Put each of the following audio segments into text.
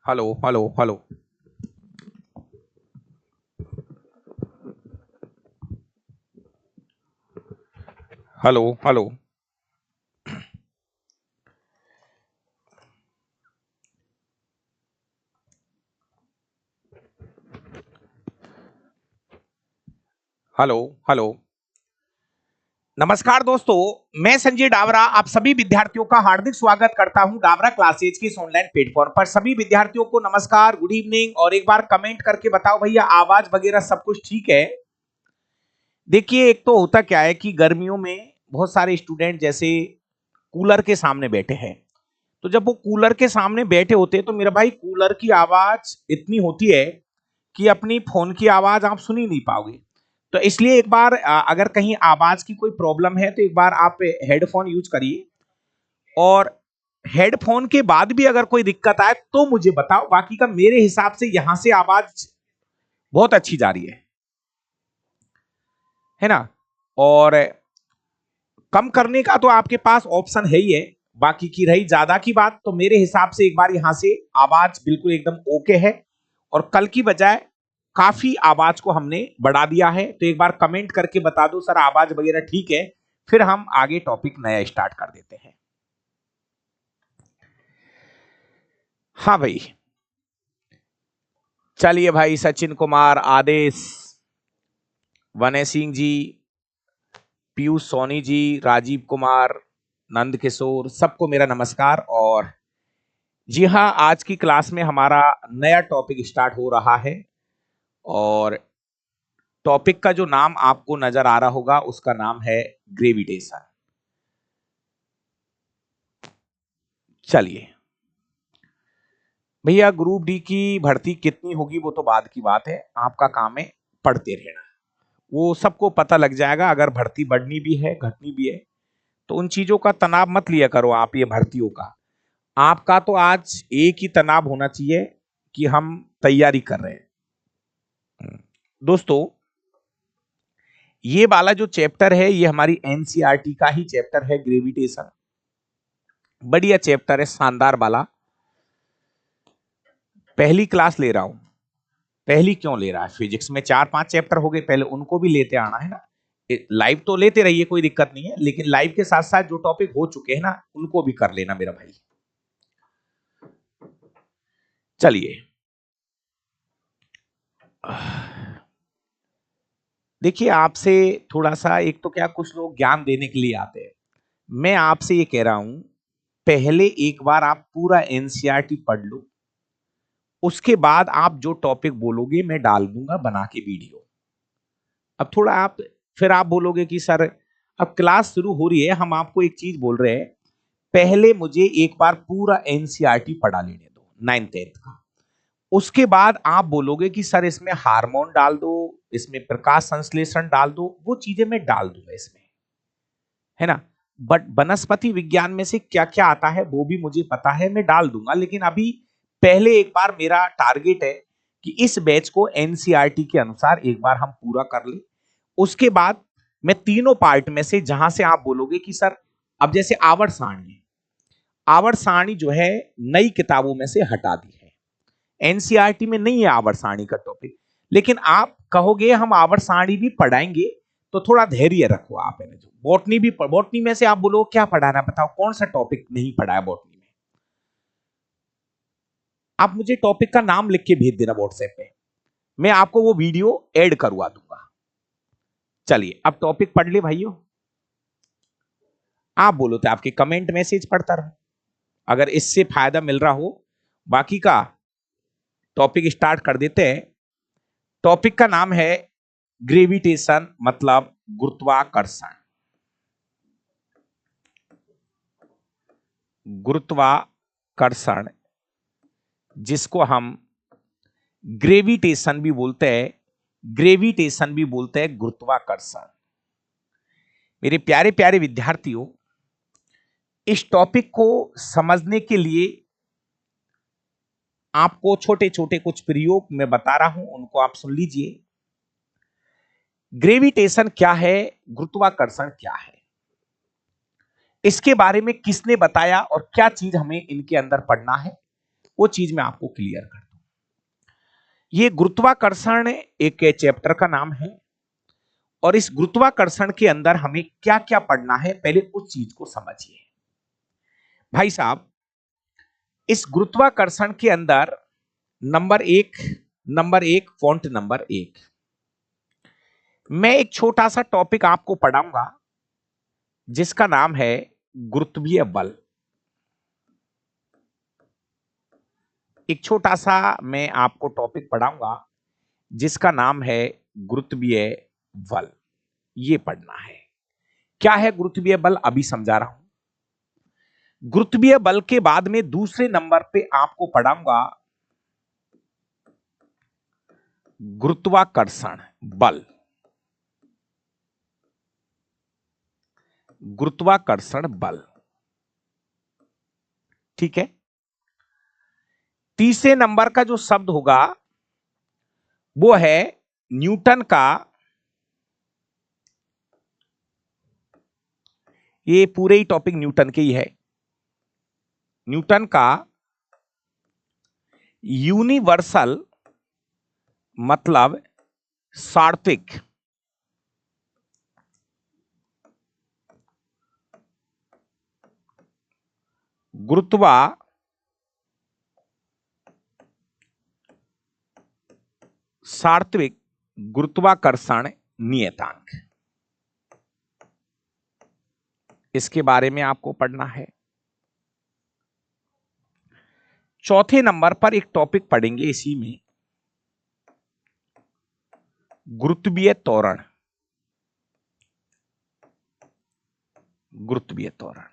Hello hello hello. Hello hello. Hello hello. नमस्कार दोस्तों, मैं संजय डावरा आप सभी विद्यार्थियों का हार्दिक स्वागत करता हूं डावरा क्लासेज की इस ऑनलाइन प्लेटफॉर्म पर। सभी विद्यार्थियों को नमस्कार, गुड इवनिंग। और एक बार कमेंट करके बताओ भैया, आवाज वगैरह सब कुछ ठीक है? देखिए, एक तो होता क्या है कि गर्मियों में बहुत सारे स्टूडेंट जैसे कूलर के सामने बैठे हैं, तो जब वो कूलर के सामने बैठे होते हैं तो मेरा भाई कूलर की आवाज इतनी होती है कि अपनी फोन की आवाज आप सुन ही नहीं पाओगे। तो इसलिए एक बार अगर कहीं आवाज की कोई प्रॉब्लम है तो एक बार आप हेडफोन यूज करिए, और हेडफोन के बाद भी अगर कोई दिक्कत आए तो मुझे बताओ। बाकी का मेरे हिसाब से यहां से आवाज बहुत अच्छी जा रही है ना। और कम करने का तो आपके पास ऑप्शन है ही है। बाकी की रही ज्यादा की बात, तो मेरे हिसाब से एक बार यहां से आवाज बिल्कुल एकदम ओके है, और कल की बजाय काफी आवाज को हमने बढ़ा दिया है। तो एक बार कमेंट करके बता दो सर आवाज वगैरह ठीक है, फिर हम आगे टॉपिक नया स्टार्ट कर देते हैं। हाँ भाई, चलिए भाई, सचिन कुमार, आदेश, वनय सिंह जी, पीयूष सोनी जी, राजीव कुमार, नंद किशोर, सबको मेरा नमस्कार। और जी हाँ, आज की क्लास में हमारा नया टॉपिक स्टार्ट हो रहा है, और टॉपिक का जो नाम आपको नजर आ रहा होगा उसका नाम है ग्रेविटेशन। चलिए भैया, ग्रुप डी की भर्ती कितनी होगी वो तो बाद की बात है, आपका काम है पढ़ते रहना। वो सबको पता लग जाएगा। अगर भर्ती बढ़नी भी है घटनी भी है तो उन चीजों का तनाव मत लिया करो आप, ये भर्तियों का। आपका तो आज एक ही तनाव होना चाहिए कि हम तैयारी कर रहे हैं। दोस्तों, ये वाला जो चैप्टर है ये हमारी एनसीईआरटी का ही चैप्टर है, ग्रेविटेशन। बढ़िया चैप्टर है, शानदार वाला। पहली क्लास ले रहा हूं। पहली क्यों ले रहा है? फिजिक्स में 4-5 चैप्टर हो गए, पहले उनको भी लेते आना है ना। लाइव तो लेते रहिए, कोई दिक्कत नहीं है, लेकिन लाइव के साथ साथ जो टॉपिक हो चुके हैं ना उनको भी कर लेना मेरा भाई। चलिए, देखिए, आपसे थोड़ा सा, एक तो क्या कुछ लोग ज्ञान देने के लिए आते हैं, मैं आपसे ये कह रहा हूं, पहले एक बार आप पूरा एनसीईआरटी पढ़ लो, उसके बाद आप जो टॉपिक बोलोगे मैं डाल दूंगा बना के वीडियो। अब थोड़ा आप, फिर आप बोलोगे कि सर अब क्लास शुरू हो रही है, हम आपको एक चीज बोल रहे हैं, पहले मुझे एक बार पूरा एनसीईआरटी पढ़ा लेने दो 9th-10th का। उसके बाद आप बोलोगे कि सर इसमें हार्मोन डाल दो, इसमें प्रकाश संश्लेषण डाल दो, वो चीजें मैं डाल दूंगा इसमें, है ना। बट वनस्पति विज्ञान में से क्या क्या आता है वो भी मुझे पता है, मैं डाल दूंगा। लेकिन अभी पहले एक बार मेरा टारगेट है कि इस बैच को एनसीईआरटी के अनुसार एक बार हम पूरा कर ले। उसके बाद मैं तीनों पार्ट में से, जहां से आप बोलोगे कि सर, अब जैसे आवर्त सारणी, आवर्त सारणी जो है नई किताबों में से हटा दी है, एनसीईआरटी में नहीं है आवर्त सारणी का टॉपिक। लेकिन आप कहोगे हम आवर्त सारणी भी पढ़ाएंगे, तो थोड़ा धैर्य रखो आप। है जो बॉटनी भी, बॉटनी में से आप बोलो क्या पढ़ाना, बताओ कौन सा टॉपिक नहीं पढ़ाया बॉटनी में। आप मुझे टॉपिक का नाम लिख के भेज देना व्हाट्सएप पे, मैं आपको वो वीडियो ऐड करवा दूंगा। चलिए, अब टॉपिक पढ़ ले भाइयों। आप बोलो तो आपके कमेंट मैसेज पढ़ता रहूं, अगर इससे फायदा मिल रहा हो। बाकी का टॉपिक स्टार्ट कर देते हैं। टॉपिक का नाम है ग्रेविटेशन, मतलब गुरुत्वाकर्षण। गुरुत्वाकर्षण, जिसको हम ग्रेविटेशन भी बोलते हैं, ग्रेविटेशन भी बोलते हैं गुरुत्वाकर्षण। मेरे प्यारे प्यारे विद्यार्थियों, इस टॉपिक को समझने के लिए आपको छोटे छोटे कुछ प्रयोग मैं बता रहा हूं, उनको आप सुन लीजिए। ग्रेविटेशन क्या है, गुरुत्वाकर्षण क्या है, इसके बारे में किसने बताया और क्या चीज हमें इनके अंदर पढ़ना है, वो चीज मैं आपको क्लियर कर दूं। ये गुरुत्वाकर्षण एक चैप्टर का नाम है और इस गुरुत्वाकर्षण के अंदर हमें क्या क्या पढ़ना है, पहले उस चीज को समझिए भाई साहब। इस गुरुत्वाकर्षण के अंदर नंबर एक पॉइंट नंबर एक, मैं एक छोटा सा टॉपिक आपको पढ़ाऊंगा जिसका नाम है गुरुत्वीय बल। एक छोटा सा मैं आपको टॉपिक पढ़ाऊंगा जिसका नाम है गुरुत्वीय बल। ये पढ़ना है। क्या है गुरुत्वीय बल, अभी समझा रहा हूं। गुरुत्वीय बल के बाद में दूसरे नंबर पे आपको पढ़ाऊंगा गुरुत्वाकर्षण बल। गुरुत्वाकर्षण बल, ठीक है। तीसरे नंबर का जो शब्द होगा वो है न्यूटन का, ये पूरे ही टॉपिक न्यूटन के ही है, न्यूटन का यूनिवर्सल मतलब सार्वत्रिक सार्वत्रिक गुरुत्वाकर्षण नियतांक, इसके बारे में आपको पढ़ना है। चौथे नंबर पर एक टॉपिक पढ़ेंगे इसी में, गुरुत्वीय त्वरण। गुरुत्वीय त्वरण,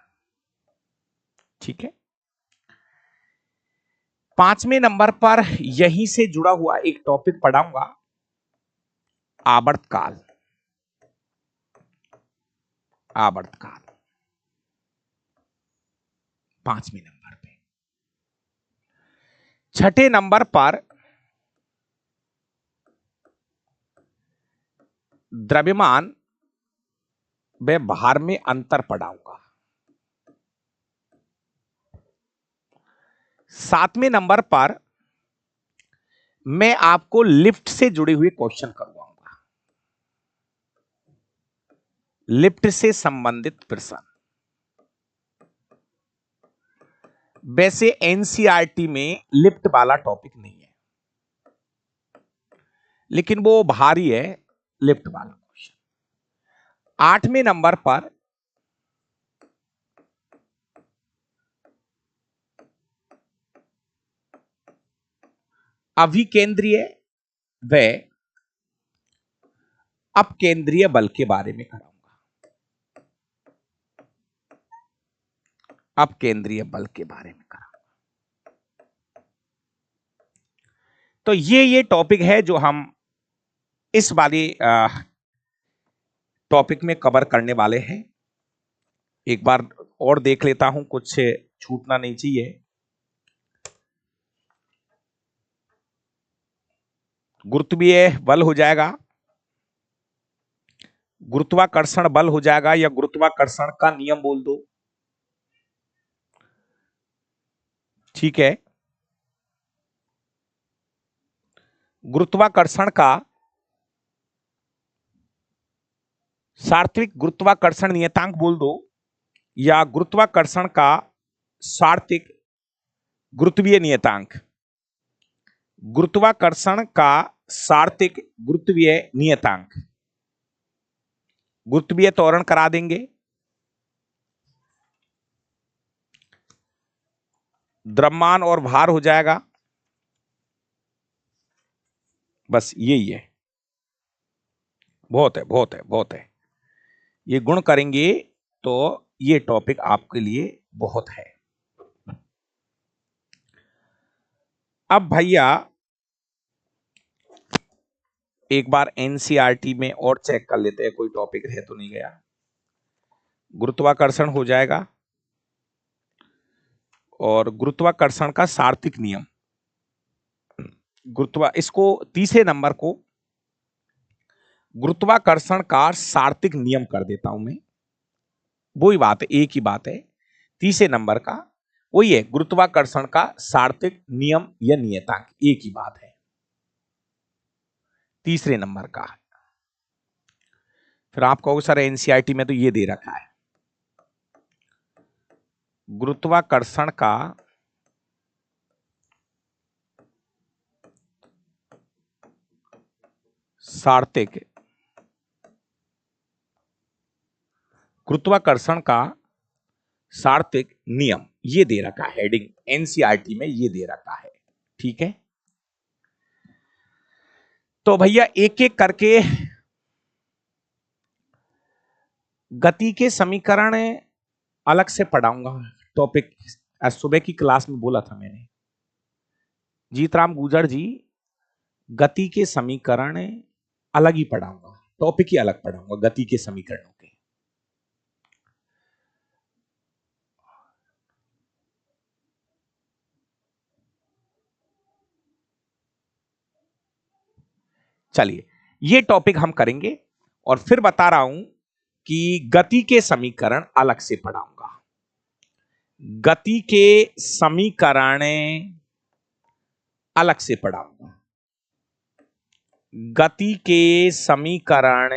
ठीक है। पांचवें नंबर पर यहीं से जुड़ा हुआ एक टॉपिक पढ़ाऊंगा, आवर्तकाल। आवर्तकाल पांचवें नंबर पे। छठे नंबर पर द्रव्यमान व भार में अंतर पढ़ाऊंगा। सातवें नंबर पर मैं आपको लिफ्ट से जुड़े हुए क्वेश्चन करवाऊंगा, लिफ्ट से संबंधित प्रश्न। वैसे एनसीईआरटी में लिफ्ट वाला टॉपिक नहीं है, लेकिन वो भारी है, लिफ्ट वाला क्वेश्चन। आठवें नंबर पर अभिकेंद्रीय व अपकेंद्रीय बल के बारे में कराऊंगा। अपकेंद्रीय बल के बारे में कराऊंगा। तो ये टॉपिक है जो हम इस वाली टॉपिक में कवर करने वाले हैं। एक बार और देख लेता हूं, कुछ छूटना नहीं चाहिए। गुरुत्वीय बल हो जाएगा, गुरुत्वाकर्षण बल हो जाएगा, या गुरुत्वाकर्षण का नियम बोल दो, ठीक है। गुरुत्वाकर्षण का सार्वत्रिक गुरुत्वाकर्षण नियतांक बोल दो, या गुरुत्वाकर्षण का सार्वत्रिक गुरुत्वीय नियतांक। गुरुत्वाकर्षण का सार्वत्रिक गुरुत्वीय नियतांक, गुरुत्वीय त्वरण करा देंगे। द्रव्यमान और भार हो जाएगा, बस यही है। बहुत है, बहुत है, बहुत है। ये गुण करेंगे तो ये टॉपिक आपके लिए बहुत है। अब भैया एक बार एनसीईआरटी में और चेक कर लेते हैं, कोई टॉपिक रह तो नहीं गया। गुरुत्वाकर्षण हो जाएगा, और गुरुत्वाकर्षण का सार्वत्रिक नियम, इसको तीसरे नंबर को गुरुत्वाकर्षण का सार्वत्रिक नियम कर देता हूं मैं। वही बात है, एक ही बात है। तीसरे नंबर का वही है गुरुत्वाकर्षण का सार्वत्रिक नियम या नियतांक, एक ही बात है। तीसरे नंबर का फिर आप कहोगे सर एनसीईआरटी में तो ये दे रखा है, गुरुत्वाकर्षण का सार्वत्रिक, गुरुत्वाकर्षण का सार्वत्रिक नियम, ये दे रखा है हेडिंग, एनसीईआरटी में ये दे रखा है। ठीक है, तो भैया एक एक करके गति के समीकरण अलग से पढ़ाऊंगा। टॉपिक आज सुबह की क्लास में बोला था मैंने, जीतराम गुजर जी, गति के समीकरण अलग ही पढ़ाऊंगा, टॉपिक ही अलग पढ़ाऊंगा गति के समीकरणों के। चलिए ये टॉपिक हम करेंगे और फिर बता रहा हूं कि गति के समीकरण अलग से पढ़ाऊंगा। गति के समीकरण अलग से पढ़ाऊंगा, गति के समीकरण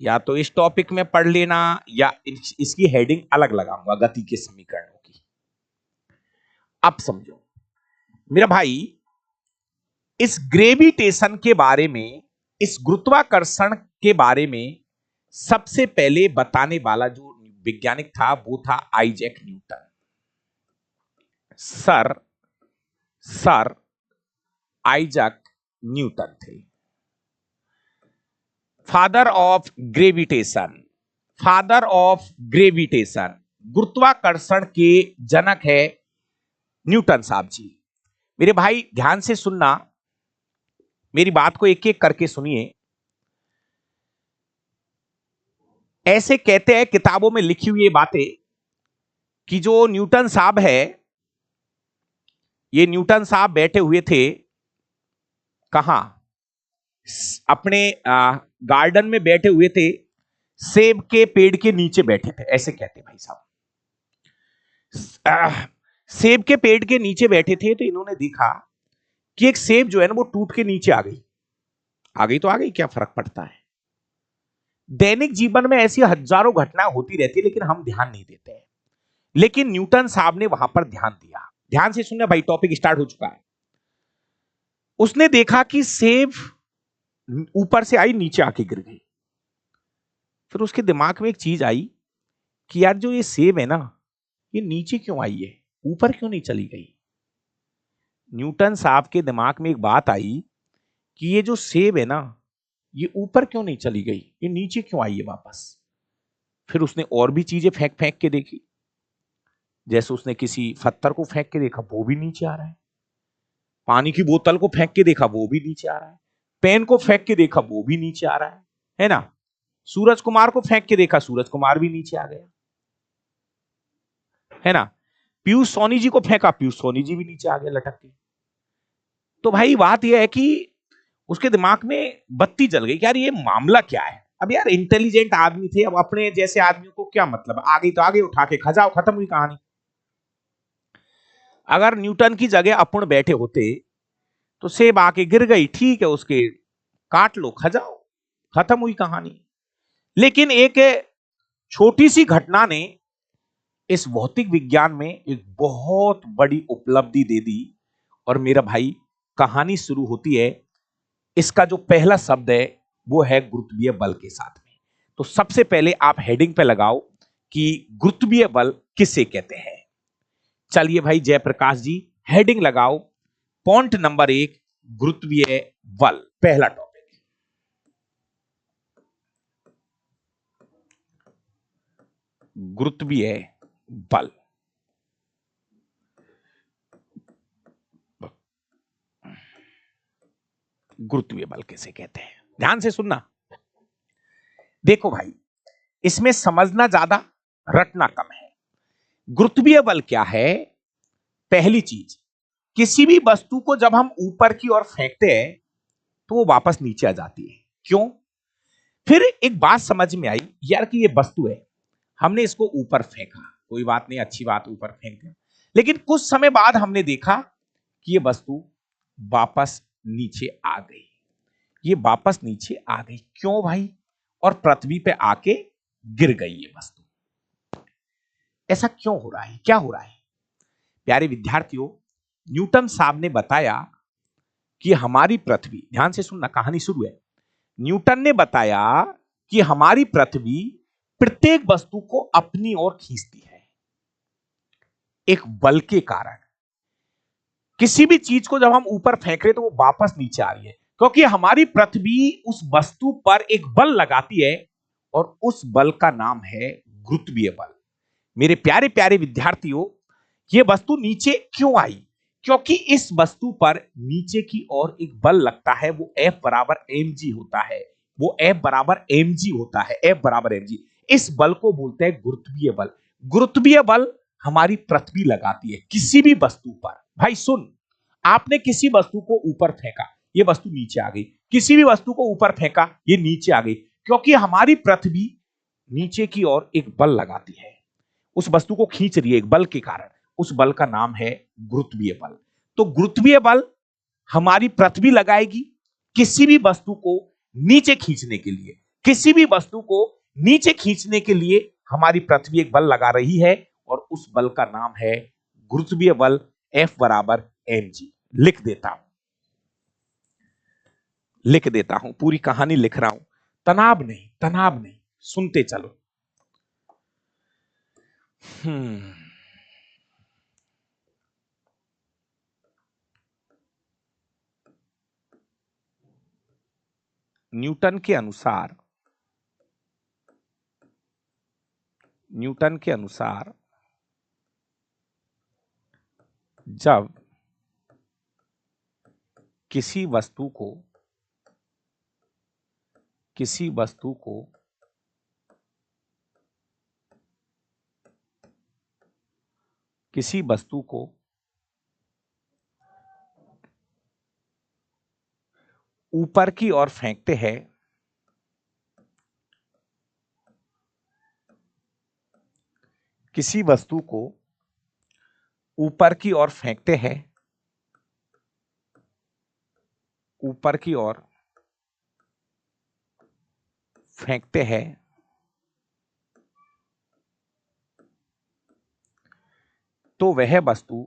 या तो इस टॉपिक में पढ़ लेना या इसकी हेडिंग अलग लगाऊंगा गति के समीकरणों की। अब समझो मेरा भाई, इस ग्रेविटेशन के बारे में, इस गुरुत्वाकर्षण के बारे में सबसे पहले बताने वाला जो वैज्ञानिक था वो था Isaac Newton. Sir Isaac Newton थे, father of gravitation, father of gravitation, गुरुत्वाकर्षण के जनक है न्यूटन साहब जी। मेरे भाई ध्यान से सुनना, मेरी बात को एक एक करके सुनिए। ऐसे कहते हैं किताबों में लिखी हुई ये बातें कि जो न्यूटन साहब है, ये न्यूटन साहब बैठे हुए थे कहां, अपने गार्डन में बैठे हुए थे, सेब के पेड़ के नीचे बैठे थे, ऐसे कहते भाई साहब। सेब के पेड़ के नीचे बैठे थे तो इन्होंने देखा कि एक सेब जो है ना वो टूट के नीचे आ गई। आ गई तो आ गई, क्या फर्क पड़ता है। दैनिक जीवन में ऐसी हजारों घटनाएं होती रहती है लेकिन हम ध्यान नहीं देते हैं, लेकिन न्यूटन साहब ने वहां पर ध्यान दिया। ध्यान से सुनना भाई, टॉपिक स्टार्ट हो चुका है। उसने देखा कि सेब ऊपर से आई, नीचे आके गिर गई। फिर उसके दिमाग में एक चीज आई कि यार जो ये सेब है ना, ये नीचे क्यों आई है, ऊपर क्यों नहीं चली गई। न्यूटन साहब के दिमाग में एक बात आई कि ये जो सेब है ना, ये ऊपर क्यों नहीं चली गई, ये नीचे क्यों आई है वापस। फिर उसने और भी चीजें फेंक फेंक के देखी, जैसे उसने किसी पत्थर को फेंक के देखा, वो भी नीचे आ रहा है। पानी की बोतल को फेंक के देखा, वो भी नीचे आ रहा है। पेन को फेंक के देखा, वो भी नीचे आ रहा है ना। सूरज कुमार को फेंक के देखा, सूरज कुमार भी नीचे आ गया, है ना। पीयूष सोनी जी को फेंका, पीयूष सोनी जी भी नीचे आ गए लटक के। तो भाई बात यह है कि उसके दिमाग में बत्ती जल गई कि यार ये मामला क्या है। अब यार इंटेलिजेंट आदमी थे, अब अपने जैसे आदमियों को क्या मतलब, आ गई तो आगे उठा के खजाओ, खत्म हुई कहानी। अगर न्यूटन की जगह अपूर्ण बैठे होते तो सेब आके गिर गई, ठीक है, उसके काट लो, खजाओ, खत्म हुई कहानी। लेकिन एक छोटी सी घटना ने इस भौतिक विज्ञान में एक बहुत बड़ी उपलब्धि दे दी। और मेरा भाई कहानी शुरू होती है, इसका जो पहला शब्द है वो है गुरुत्वीय बल के साथ में। तो सबसे पहले आप हेडिंग पे लगाओ कि गुरुत्वीय बल किसे कहते हैं। चलिए भाई जयप्रकाश जी, हेडिंग लगाओ, पॉइंट नंबर 1, गुरुत्वीय बल, पहला टॉपिक। गुरुत्वीय बल, गुरुत्वीय बल किसे कहते हैं, ध्यान से सुनना। देखो भाई, इसमें समझना ज्यादा, रटना कम है। गुरुत्वीय बल क्या है। पहली चीज, किसी भी वस्तु को जब हम ऊपर की ओर फेंकते हैं तो वो वापस नीचे आ जाती है, क्यों। फिर एक बात समझ में आई यार कि ये वस्तु है, हमने इसको ऊपर फेंका, कोई बात नहीं, अच्छी बात, ऊपर फेंक दिया। लेकिन कुछ समय बाद हमने देखा कि ये वस्तु वापस नीचे आ गई। ये वापस नीचे आ गई क्यों भाई? और पृथ्वी पे आके गिर गई ये वस्तु। ऐसा क्यों हो रहा है? क्या हो रहा है? प्यारे विद्यार्थियों, न्यूटन साहब ने बताया कि हमारी पृथ्वी, ध्यान से सुनना, कहानी शुरू है। न्यूटन ने बताया कि हमारी पृथ्वी प्रत्येक वस्तु को अपनी ओर खींचती है एक बल के कारण। किसी भी चीज को जब हम ऊपर फेंक रहे तो वो वापस नीचे आ रही है, क्योंकि हमारी पृथ्वी उस वस्तु पर एक बल लगाती है और उस बल का नाम है गुरुत्वीय बल। मेरे प्यारे प्यारे विद्यार्थियों, ये वस्तु नीचे क्यों आई? क्योंकि इस वस्तु पर नीचे की ओर एक बल लगता है, वो F बराबर mg होता है। वो F बराबर mg होता है, F बराबर mg। इस बल को बोलते हैं गुरुत्वीय बल। गुरुत्वीय बल हमारी पृथ्वी लगाती है किसी भी वस्तु पर। भाई सुन, आपने किसी वस्तु को ऊपर फेंका, ये वस्तु नीचे आ गई। किसी भी वस्तु को ऊपर फेंका, ये नीचे आ गई, क्योंकि हमारी पृथ्वी नीचे की ओर एक बल लगाती है, उस वस्तु को खींच रही है एक बल के कारण। उस बल का नाम है गुरुत्वीय बल। तो गुरुत्वीय बल हमारी पृथ्वी लगाएगी किसी भी वस्तु को नीचे खींचने के लिए। किसी भी वस्तु को नीचे खींचने के लिए हमारी पृथ्वी एक बल लगा रही है और उस बल का नाम है गुरुत्वीय बल, F बराबर mg। लिख देता हूं, पूरी कहानी लिख रहा हूं। तनाव नहीं, तनाव नहीं, सुनते चलो। न्यूटन के अनुसार जब किसी वस्तु को ऊपर की ओर फेंकते हैं, किसी वस्तु को ऊपर की ओर फेंकते हैं, ऊपर की ओर फेंकते हैं, तो वह वस्तु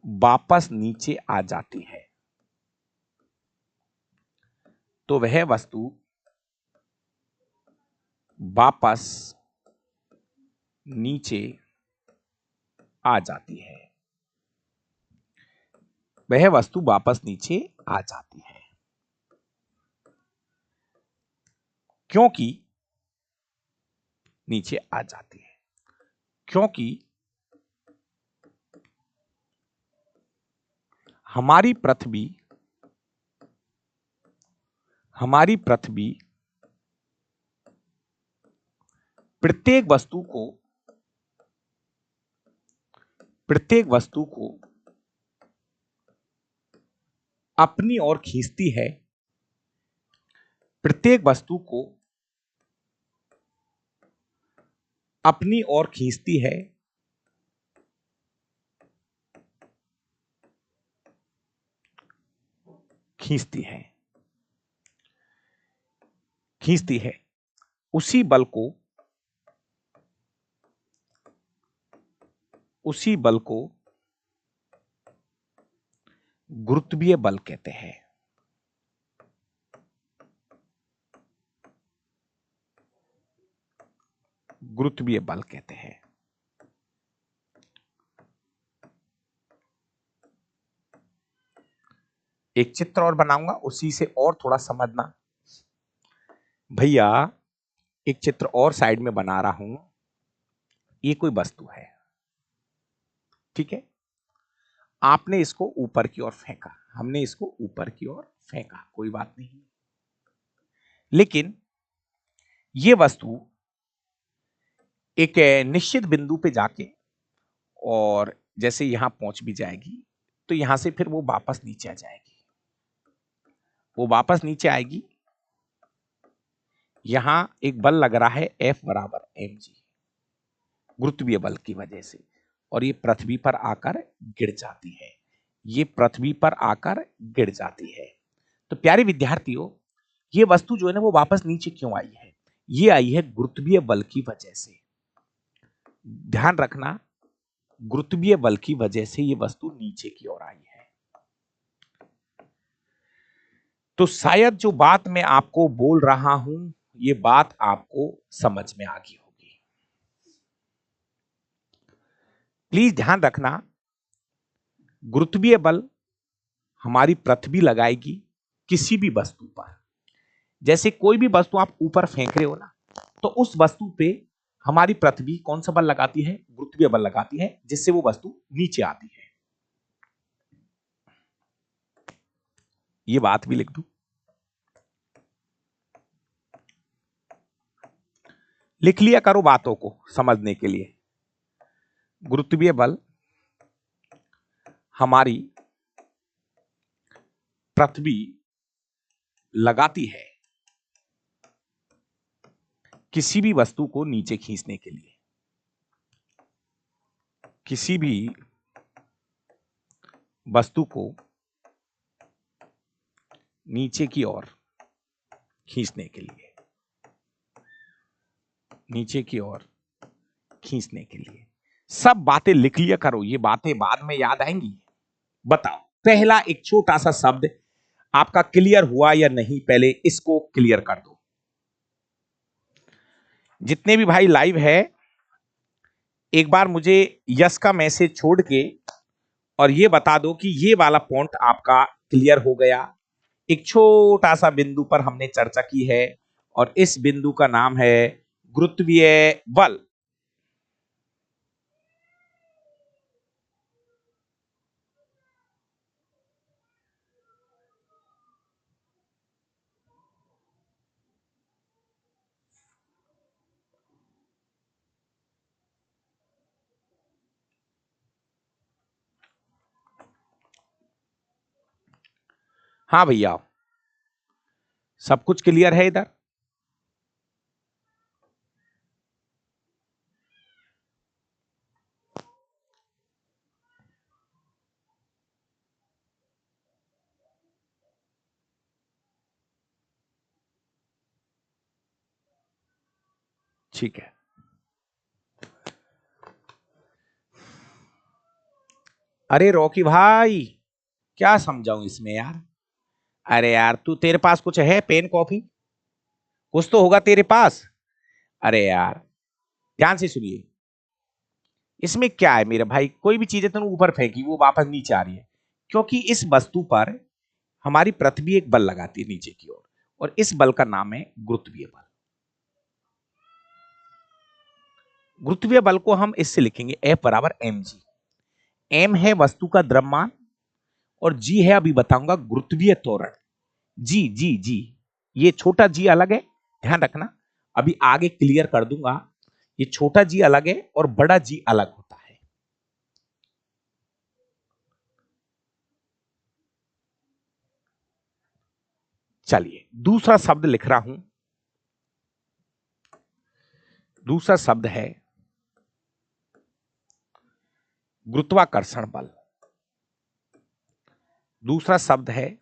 वापस नीचे आ जाती है। तो वह वस्तु वापस नीचे आ जाती है। वह वस्तु वापस नीचे आ जाती है क्योंकि नीचे आ जाती है क्योंकि हमारी पृथ्वी प्रत्येक वस्तु को अपनी ओर खींचती है। प्रत्येक वस्तु को अपनी ओर खींचती है खींचती है खींचती है उसी बल को गुरुत्वीय बल कहते हैं। गुरुत्वीय बल कहते हैं। एक चित्र और बनाऊंगा, उसी से और थोड़ा समझना। भैया एक चित्र और साइड में बना रहा हूं। ये कोई वस्तु है, ठीक है? आपने इसको ऊपर की ओर फेंका, हमने इसको ऊपर की ओर फेंका, कोई बात नहीं। लेकिन ये वस्तु एक निश्चित बिंदु पे जाके और जैसे यहां पहुंच भी जाएगी, तो यहां से फिर वो वापस नीचे आ जाएगी। वो वापस नीचे आएगी। यहां एक बल लग रहा है F बराबर mg। गुरुत्वीय बल की वजह से, और ये पृथ्वी पर आकर गिर जाती है, ये पृथ्वी पर आकर गिर जाती है। तो प्यारे विद्यार्थियों, ये वस्तु जो है ना वो वापस नीचे क्यों आई है? ये आई है गुरुत्वीय बल की वजह से। ध्यान रखना, गुरुत्वीय बल की वजह से ये वस्तु नीचे की ओर आई है। तो शायद जो बात मैं आपको बोल रहा हूं, ये बात आपको समझ में आ गई होगी। प्लीज ध्यान रखना, गुरुत्वीय बल हमारी पृथ्वी लगाएगी किसी भी वस्तु पर। जैसे कोई भी वस्तु आप ऊपर फेंक रहे हो ना, तो उस वस्तु पे हमारी पृथ्वी कौन सा बल लगाती है? गुरुत्वीय बल लगाती है, जिससे वो वस्तु नीचे आती है। ये बात भी लिख दूं, लिख लिया करो बातों को समझने के लिए। गुरुत्वीय बल हमारी पृथ्वी लगाती है किसी भी वस्तु को नीचे खींचने के लिए, किसी भी वस्तु को नीचे की ओर खींचने के लिए, नीचे की ओर खींचने के लिए। सब बातें लिख लिया करो, ये बातें बाद में याद आएंगी। बताओ, पहला एक छोटा सा शब्द आपका क्लियर हुआ या नहीं? पहले इसको क्लियर कर दो। जितने भी भाई लाइव है, एक बार मुझे यस का मैसेज छोड़ के और ये बता दो कि ये वाला पॉइंट आपका क्लियर हो गया। एक छोटा सा बिंदु पर हमने चर्चा की है, और इस बिंदु का नाम है गुरुत्वीय बल। हाँ भैया, सब कुछ क्लियर है इधर? ठीक है। अरे रॉकी भाई, क्या समझाऊं इसमें यार? अरे यार, तू तेरे पास कुछ है? पेन कॉपी कुछ तो होगा तेरे पास। अरे यार, ध्यान से सुनिए। इसमें क्या है मेरे भाई? कोई भी चीज तुमने ऊपर फेंकी, वो वापस नीचे आ रही है, क्योंकि इस वस्तु पर हमारी पृथ्वी एक बल लगाती है नीचे की ओर, और इस बल का नाम है गुरुत्वीय बल। गुरुत्वीय बल को हम इससे लिखेंगे F बराबर mg। m है वस्तु का द्रव्यमान, और g है, अभी बताऊंगा, गुरुत्वीय त्वरण। जी जी जी, ये छोटा जी अलग है, ध्यान रखना, अभी आगे क्लियर कर दूंगा। ये छोटा जी अलग है और बड़ा जी अलग होता है। चलिए दूसरा शब्द लिख रहा हूं। दूसरा शब्द है गुरुत्वाकर्षण बल। दूसरा शब्द है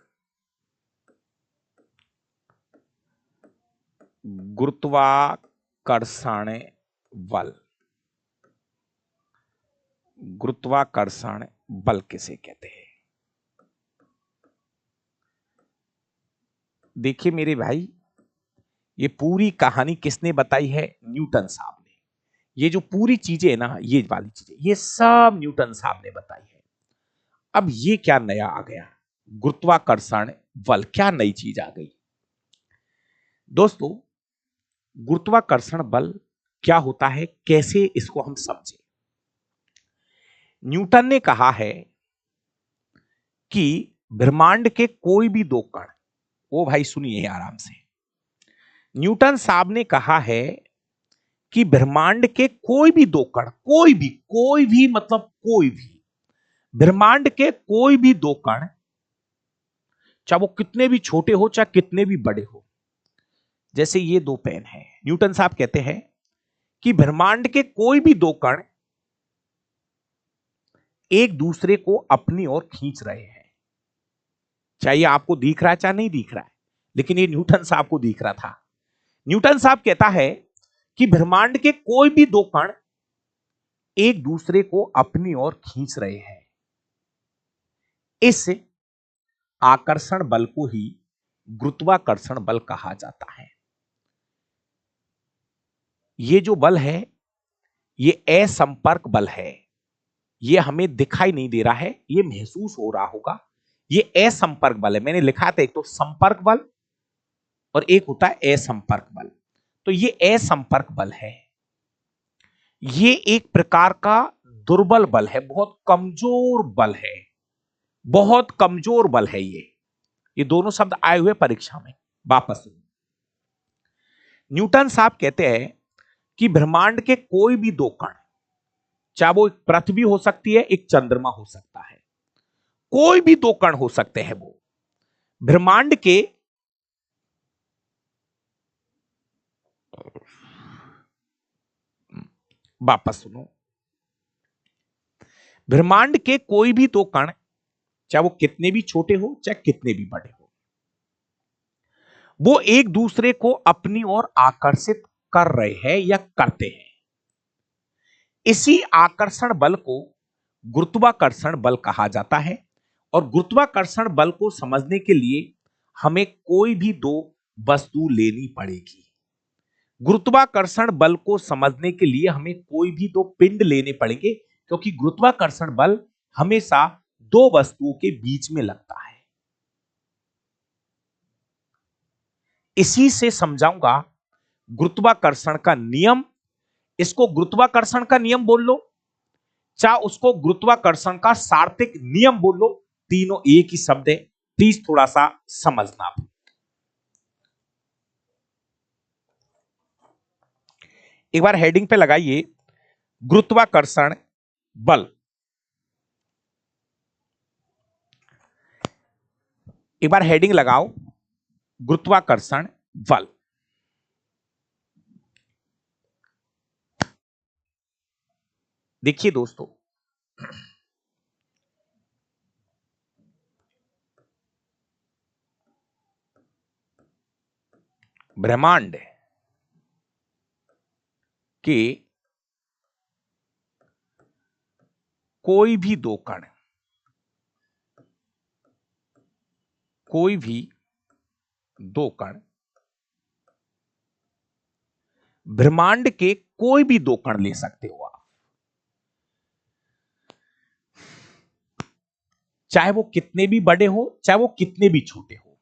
गुरुत्वाकर्षण बल। गुरुत्वाकर्षण बल किसे कहते हैं? देखिए मेरे भाई, ये पूरी कहानी किसने बताई है? न्यूटन साहब ने। ये जो पूरी चीजें है ना, ये वाली चीजें, ये सब न्यूटन साहब ने बताई है। अब ये क्या नया आ गया? गुरुत्वाकर्षण बल, क्या नई चीज आ गई? दोस्तों, गुरुत्वाकर्षण बल क्या होता है, कैसे इसको हम समझें? न्यूटन ने कहा है कि ब्रह्मांड के कोई भी दो कण, वो भाई सुनिए आराम से, न्यूटन साहब ने कहा है कि ब्रह्मांड के कोई भी दो कण, कोई भी मतलब कोई भी, ब्रह्मांड के कोई भी दो कण, चाहे वो कितने भी छोटे हो चाहे कितने भी बड़े हो, जैसे ये दो पेन हैं, न्यूटन साहब कहते हैं कि ब्रह्मांड के कोई भी दो कण एक दूसरे को अपनी ओर खींच रहे हैं। चाहे आपको दिख रहा है चाहे नहीं दिख रहा है, लेकिन ये न्यूटन साहब को दिख रहा था। न्यूटन साहब कहता है कि ब्रह्मांड के कोई भी दो कण एक दूसरे को अपनी ओर खींच रहे हैं। इस आकर्षण बल को ही गुरुत्वाकर्षण बल कहा जाता है। ये जो बल है ये असंपर्क बल है। ये हमें दिखाई नहीं दे रहा है, ये महसूस हो रहा होगा। ये असंपर्क बल है। मैंने लिखा था एक तो संपर्क बल और एक होता है असंपर्क बल। तो ये असंपर्क बल है। ये एक प्रकार का दुर्बल बल है, बहुत कमजोर बल है। बहुत कमजोर बल है ये दोनों शब्द आए हुए परीक्षा में। वापस न्यूटन साहब कहते हैं कि ब्रह्मांड के कोई भी दो कण, चाहे वो एक पृथ्वी हो सकती है, एक चंद्रमा हो सकता है, कोई भी दो कण हो सकते हैं, वो ब्रह्मांड के वापस सुनो, ब्रह्मांड के कोई भी दो कण, चाहे वो कितने भी छोटे हो चाहे कितने भी बड़े हो, वो एक दूसरे को अपनी ओर आकर्षित कर रहे हैं या करते हैं। इसी आकर्षण बल को गुरुत्वाकर्षण बल कहा जाता है। और गुरुत्वाकर्षण बल को समझने के लिए हमें कोई भी दो वस्तु लेनी पड़ेगी। गुरुत्वाकर्षण बल को समझने के लिए हमें कोई भी दो पिंड लेने पड़ेंगे, क्योंकि गुरुत्वाकर्षण बल हमेशा दो वस्तुओं के बीच में लगता है। इसी से समझाऊंगा गुरुत्वाकर्षण का नियम। इसको गुरुत्वाकर्षण का नियम बोल लो, चाहे उसको गुरुत्वाकर्षण का सार्थिक नियम बोल लो, तीनों एक ही शब्द है। प्लीज थोड़ा सा समझना। एक बार हेडिंग पे लगाइए गुरुत्वाकर्षण बल। एक बार हेडिंग लगाओ गुरुत्वाकर्षण बल। देखिए दोस्तों, ब्रह्मांड के कोई भी दो कण, कोई भी दो कण, ब्रह्मांड के कोई भी दो कण ले सकते हो आप, चाहे वो कितने भी बड़े हो चाहे वो कितने भी छोटे हो,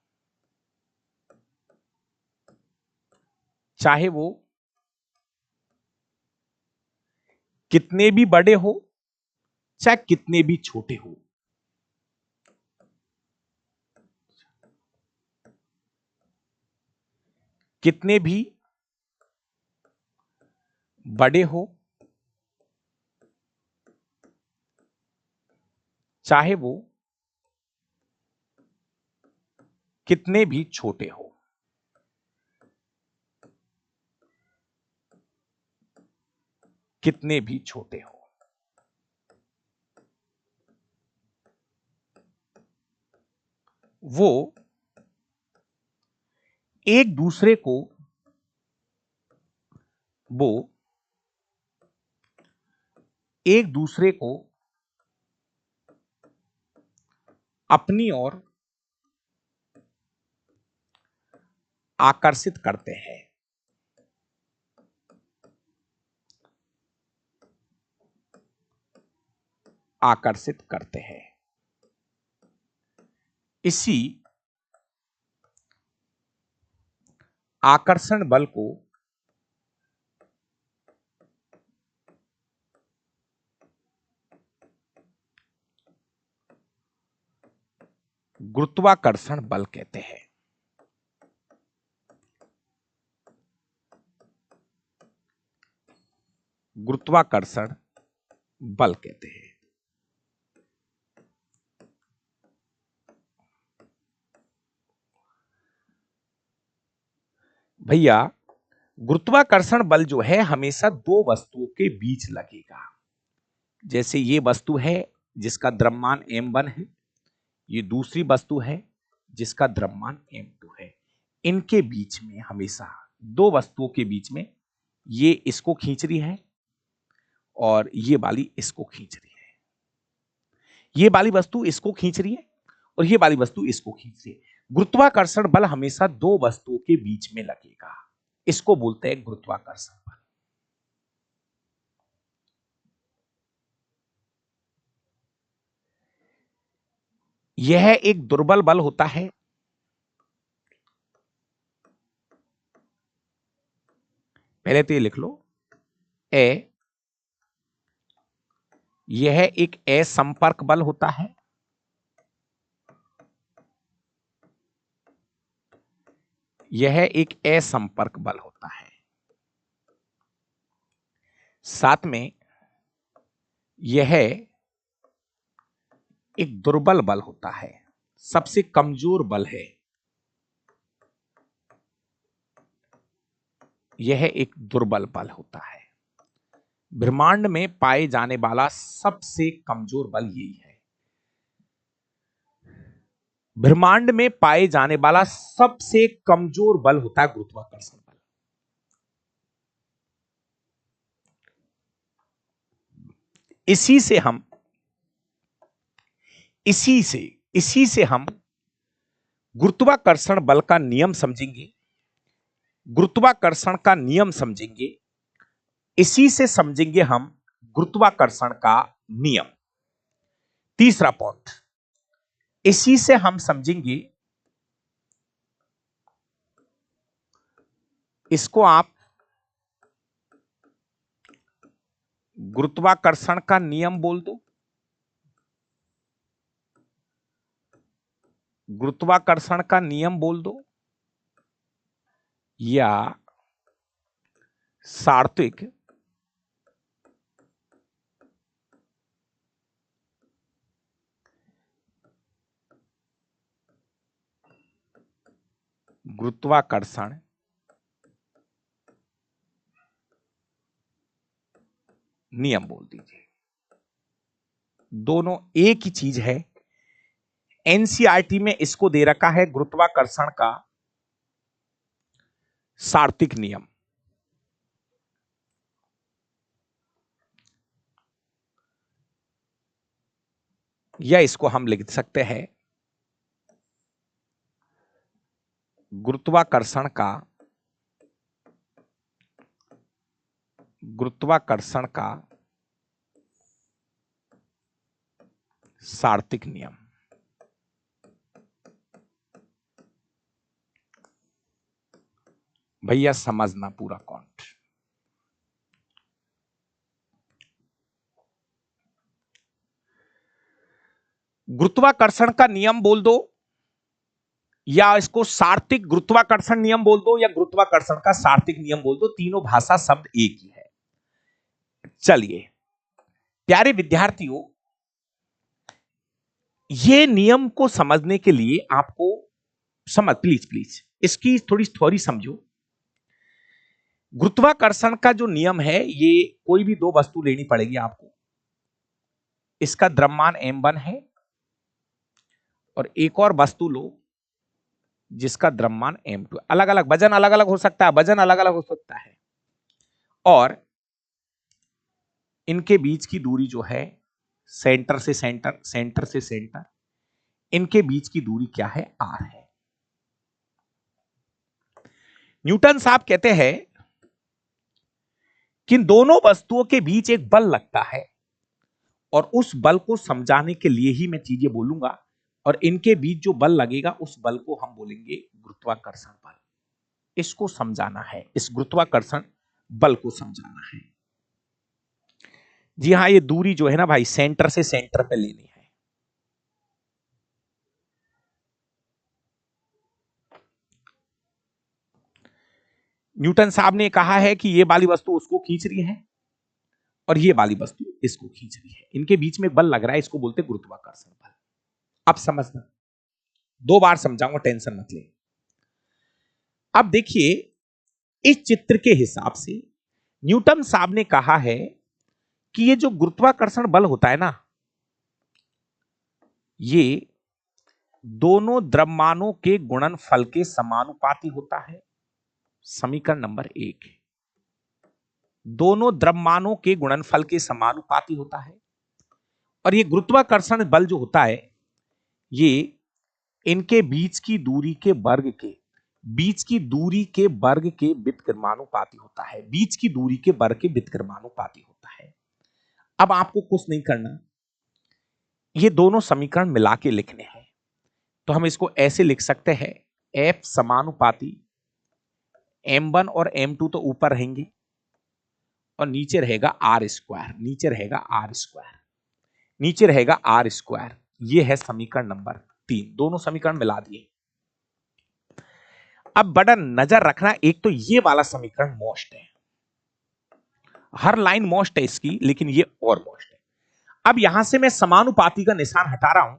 चाहे वो कितने भी बड़े हो चाहे कितने भी छोटे हो, कितने भी बड़े हो चाहे वो कितने भी छोटे हो, कितने भी छोटे हो, वो एक दूसरे को, वो एक दूसरे को अपनी ओर आकर्षित करते हैं। आकर्षित करते हैं। इसी आकर्षण बल को गुरुत्वाकर्षण बल कहते हैं। गुरुत्वाकर्षण बल कहते हैं। भैया गुरुत्वाकर्षण बल जो है हमेशा दो वस्तुओं के बीच लगेगा। जैसे ये वस्तु है जिसका द्रव्यमान m1 है, ये दूसरी वस्तु है जिसका द्रव्यमान m2 है। इनके बीच में हमेशा, दो वस्तुओं के बीच में, ये इसको खींच रही है और ये वाली इसको खींच रही है। ये वाली वस्तु इसको खींच रही है और ये वाली वस्तु इसको खींच रही है। गुरुत्वाकर्षण बल हमेशा दो वस्तुओं के बीच में लगेगा, इसको बोलते हैं गुरुत्वाकर्षण बल। यह एक दुर्बल बल होता है। पहले तो ये लिख लो, ए, यह एक असंपर्क बल होता है। यह एक असंपर्क बल होता है। साथ में यह एक दुर्बल बल होता है, सबसे कमजोर बल है। यह एक दुर्बल बल होता है। ब्रह्मांड में पाए जाने वाला सबसे कमजोर बल यही है। ब्रह्मांड में पाए जाने वाला सबसे कमजोर बल होता है गुरुत्वाकर्षण बल। इसी से हम गुरुत्वाकर्षण बल का नियम समझेंगे, गुरुत्वाकर्षण का नियम समझेंगे। इसी से समझेंगे हम गुरुत्वाकर्षण का नियम। तीसरा पॉइंट, इसी से हम समझेंगे, इसको आप गुरुत्वाकर्षण का नियम बोल दो, गुरुत्वाकर्षण का नियम बोल दो, या सार्वत्रिक गुरुत्वाकर्षण नियम बोल दीजिए। दोनों एक ही चीज है। एनसीईआरटी में इसको दे रखा है गुरुत्वाकर्षण का सार्वत्रिक नियम। या इसको हम लिख सकते हैं गुरुत्वाकर्षण का सार्वत्रिक नियम। भैया समझना पूरा कॉन्ट। गुरुत्वाकर्षण का नियम बोल दो, या इसको सार्वत्रिक गुरुत्वाकर्षण नियम बोल दो, या गुरुत्वाकर्षण का सार्वत्रिक नियम बोल दो, तीनों भाषा शब्द एक ही है। चलिए प्यारे विद्यार्थियों, ये नियम को समझने के लिए आपको प्लीज इसकी थोड़ी थ्योरी समझो। गुरुत्वाकर्षण का जो नियम है, ये कोई भी दो वस्तु लेनी पड़ेगी आपको। इसका द्रव्यमान m1 है और एक और वस्तु लो जिसका द्रव्यमान m2। अलग अलग वजन अलग अलग हो सकता है, वजन अलग अलग हो सकता है। और इनके बीच की दूरी जो है सेंटर से सेंटर, इनके बीच की दूरी क्या है? r है। न्यूटन साहब कहते हैं कि इन दोनों वस्तुओं के बीच एक बल लगता है, और उस बल को समझाने के लिए ही मैं चीजें बोलूंगा। और इनके बीच जो बल लगेगा उस बल को हम बोलेंगे गुरुत्वाकर्षण बल। इसको समझाना है, इस गुरुत्वाकर्षण बल को समझाना है। जी हां, ये दूरी जो है ना भाई, सेंटर से सेंटर पे लेनी है। न्यूटन साहब ने कहा है कि ये वाली वस्तु उसको खींच रही है और ये वाली वस्तु इसको खींच रही है। इनके बीच में बल लग रहा है, इसको बोलते हैं गुरुत्वाकर्षण बल। अब समझना, दो बार समझाऊंगा, टेंशन मत ले। अब देखिए, इस चित्र के हिसाब से न्यूटन साहब ने कहा है कि ये जो गुरुत्वाकर्षण बल होता है ना, ये दोनों द्रव्यमानों के गुणनफल के समानुपाती होता है। समीकरण नंबर 1, दोनों द्रव्यमानों के गुणनफल के समानुपाती होता है। और ये गुरुत्वाकर्षण बल जो होता है, ये इनके बीच की दूरी के वर्ग के व्युत्क्रमानुपाती होता है। बीच की दूरी के वर्ग के व्युत्क्रमानुपाती होता है। अब आपको कुछ नहीं करना, ये दोनों समीकरण मिला के लिखने हैं। तो हम इसको ऐसे लिख सकते हैं, F समानुपाती m1 और m2 तो ऊपर रहेंगे और नीचे रहेगा r स्क्वायर, ये है समीकरण नंबर 3। दोनों समीकरण मिला दिए। अब बड़ा नजर रखना, एक तो ये वाला समीकरण मोस्ट है, हर लाइन मोस्ट है इसकी, लेकिन ये और मोस्ट है। अब यहां से मैं समानुपाती का निशान हटा रहा हूं,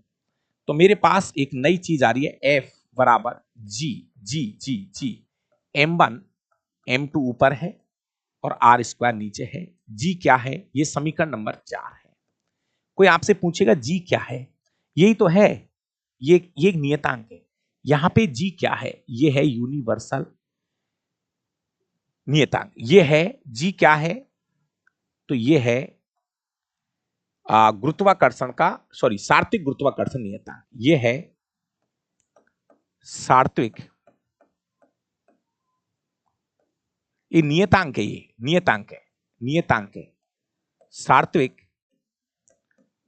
तो मेरे पास एक नई चीज आ रही है, F बराबर जी m1 m2 ऊपर है और r स्क्वायर नीचे है। g क्या है? ये समीकरण नंबर 4 है। कोई आपसे पूछेगा g क्या है, यही तो है, ये एक नियतांक है। यहां पे g क्या है? ये है यूनिवर्सल नियतांक। ये है g क्या है? तो ये है गुरुत्वाकर्षण का, सार्वत्रिक गुरुत्वाकर्षण नियतांक। ये है सार्वत्रिक, ये नियतांक है, ये नियतांक है सार्वत्रिक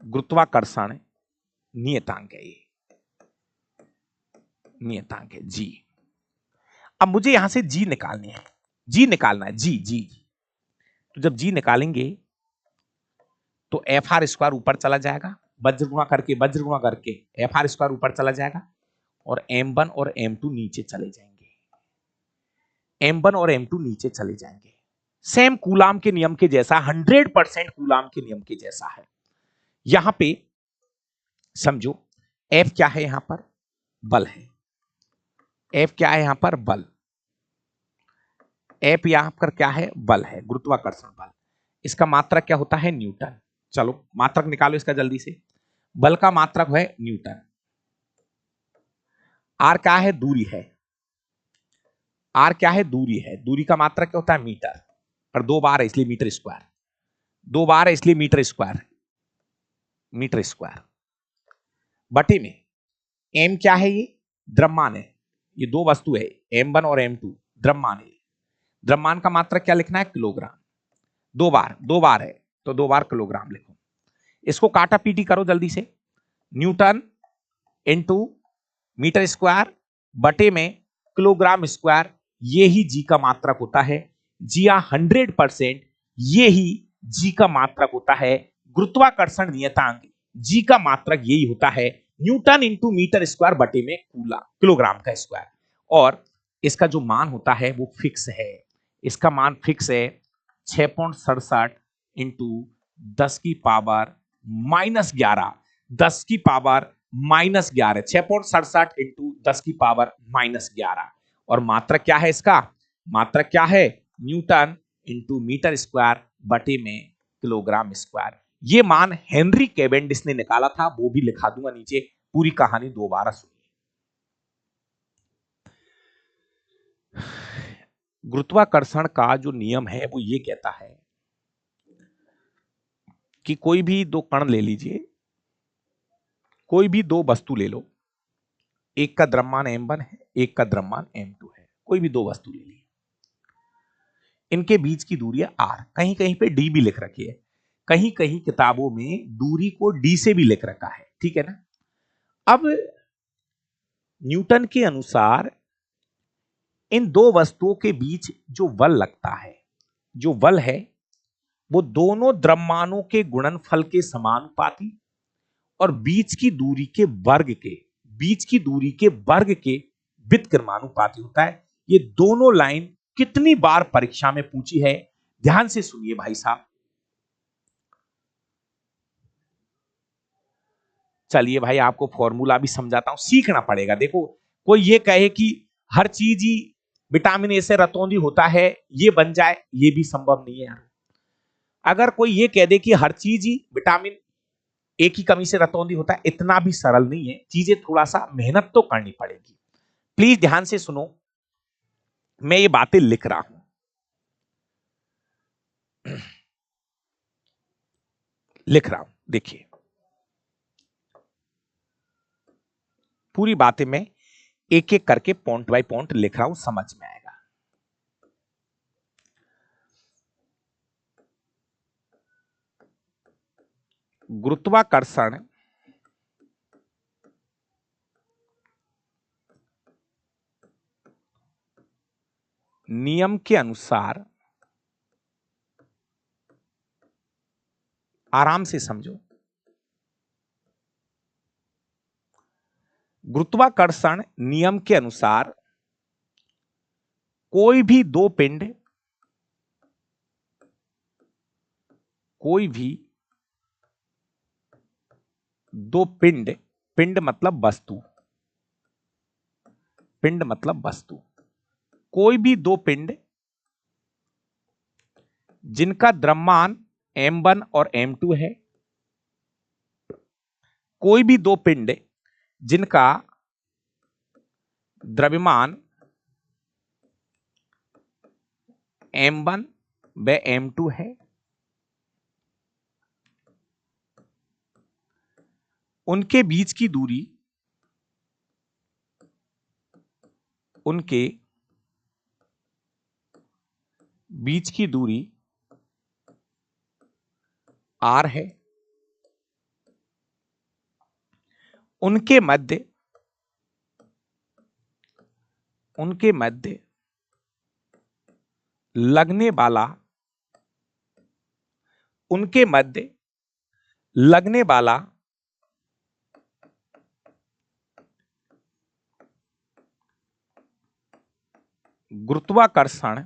गुरुत्वाकर्षण नियतांक है, ये नियतांक है जी। अब मुझे यहां से जी निकालना है, जी। तो जब जी निकालेंगे तो एफ आर स्क्वायर ऊपर चला जाएगा, वज्र गुणा करके एफ आर स्क्वायर ऊपर चला जाएगा और m1 और m2 नीचे चले जाएंगे। सेम कूलाम के नियम के जैसा, 100% कूलाम के नियम के जैसा है। यहां पे समझो F क्या है, यहां पर बल है। F क्या है? यहां पर बल। F यहां पर क्या है? बल है, गुरुत्वाकर्षण बल। इसका मात्रक क्या होता है? न्यूटन। चलो मात्रक निकालो इसका जल्दी से। बल का मात्रक है न्यूटन। R क्या है? दूरी है। R क्या है? दूरी है। दूरी का मात्रक क्या होता है? मीटर। पर 2 बार है इसलिए मीटर स्क्वायर, मीटर स्क्वायर बटे में m क्या है? ये द्रव्यमान है। ये दो वस्तु है, m1 और m2 द्रव्यमान है। द्रव्यमान का मात्रक क्या लिखना है? किलोग्राम। 2 बार है तो 2 बार किलोग्राम लिखो। इसको काटा पीटी करो जल्दी से। न्यूटन इंटू मीटर स्क्वायर बटे में किलोग्राम स्क्वायर, ये ही जी का मात्रक होता है। जी हाँ, 100% ये ही जी का मात्रक होता है। गुरुत्वाकर्षण नियतांक जी का मात्रक यही होता है, न्यूटन इंटू मीटर स्क्वायर बटे में किलोग्राम का स्क्वायर। और इसका जो मान होता है वो फिक्स है। इसका मान फिक्स है 6.67 इंटू 10 की पावर -11, 10 की पावर -11, 6.67 इंटू 10 की पावर -11। और मात्रक क्या है? इसका मात्रक क्या है? न्यूटन इंटू मीटर स्क्वायर बटे में किलोग्राम स्क्वायर। ये मान हेनरी कैवेंडिश ने निकाला था, वो भी लिखा दूंगा नीचे। पूरी कहानी दोबारा सुनिए। गुरुत्वाकर्षण का जो नियम है वो ये कहता है कि कोई भी दो कण ले लीजिए, कोई भी दो वस्तु ले लो, एक का द्रव्यमान m1 है, एक का द्रव्यमान m2 है। कोई भी दो वस्तु ले ली, इनके बीच की दूरी है r। कहीं कहीं पे d भी लिख रखी है, कहीं कहीं किताबों में दूरी को d से भी लिख रखा है, ठीक है ना। अब न्यूटन के अनुसार इन दो वस्तुओं के बीच जो बल लगता है, जो बल है वो दोनों द्रव्यमानों के गुणनफल के समानुपाती और बीच की दूरी के वर्ग के व्युत्क्रमानुपाती होता है। ये दोनों लाइन कितनी बार परीक्षा में पूछी है, ध्यान से सुनिए भाई साहब। चलिए भाई, आपको फॉर्मूला भी समझाता हूं, सीखना पड़ेगा। देखो, कोई ये कहे कि हर चीज ही विटामिन ए से रतौंधी होता है, ये बन जाए, ये भी संभव नहीं है यार। अगर कोई ये कह दे कि हर चीज ही विटामिन ए की कमी से रतौंधी होता है, इतना भी सरल नहीं है, चीजें थोड़ा सा मेहनत तो करनी पड़ेगी। प्लीज ध्यान से सुनो, मैं ये बातें लिख रहा हूं, लिख रहा हूं, देखिए पूरी बातें मैं एक एक करके पॉइंट बाय पॉइंट लिख रहा हूं, समझ में आएगा। गुरुत्वाकर्षण नियम के अनुसार, आराम से समझो, गुरुत्वाकर्षण नियम के अनुसार कोई भी दो पिंड, कोई भी दो पिंड, पिंड मतलब वस्तु, पिंड मतलब वस्तु, कोई भी दो पिंड जिनका द्रव्यमान m1 और m2 है, कोई भी दो पिंड जिनका द्रव्यमान m1 व m2 है, उनके बीच की दूरी, उनके बीच की दूरी r है, उनके मध्य, उनके मध्य लगने वाला, उनके मध्य लगने वाला गुरुत्वाकर्षण,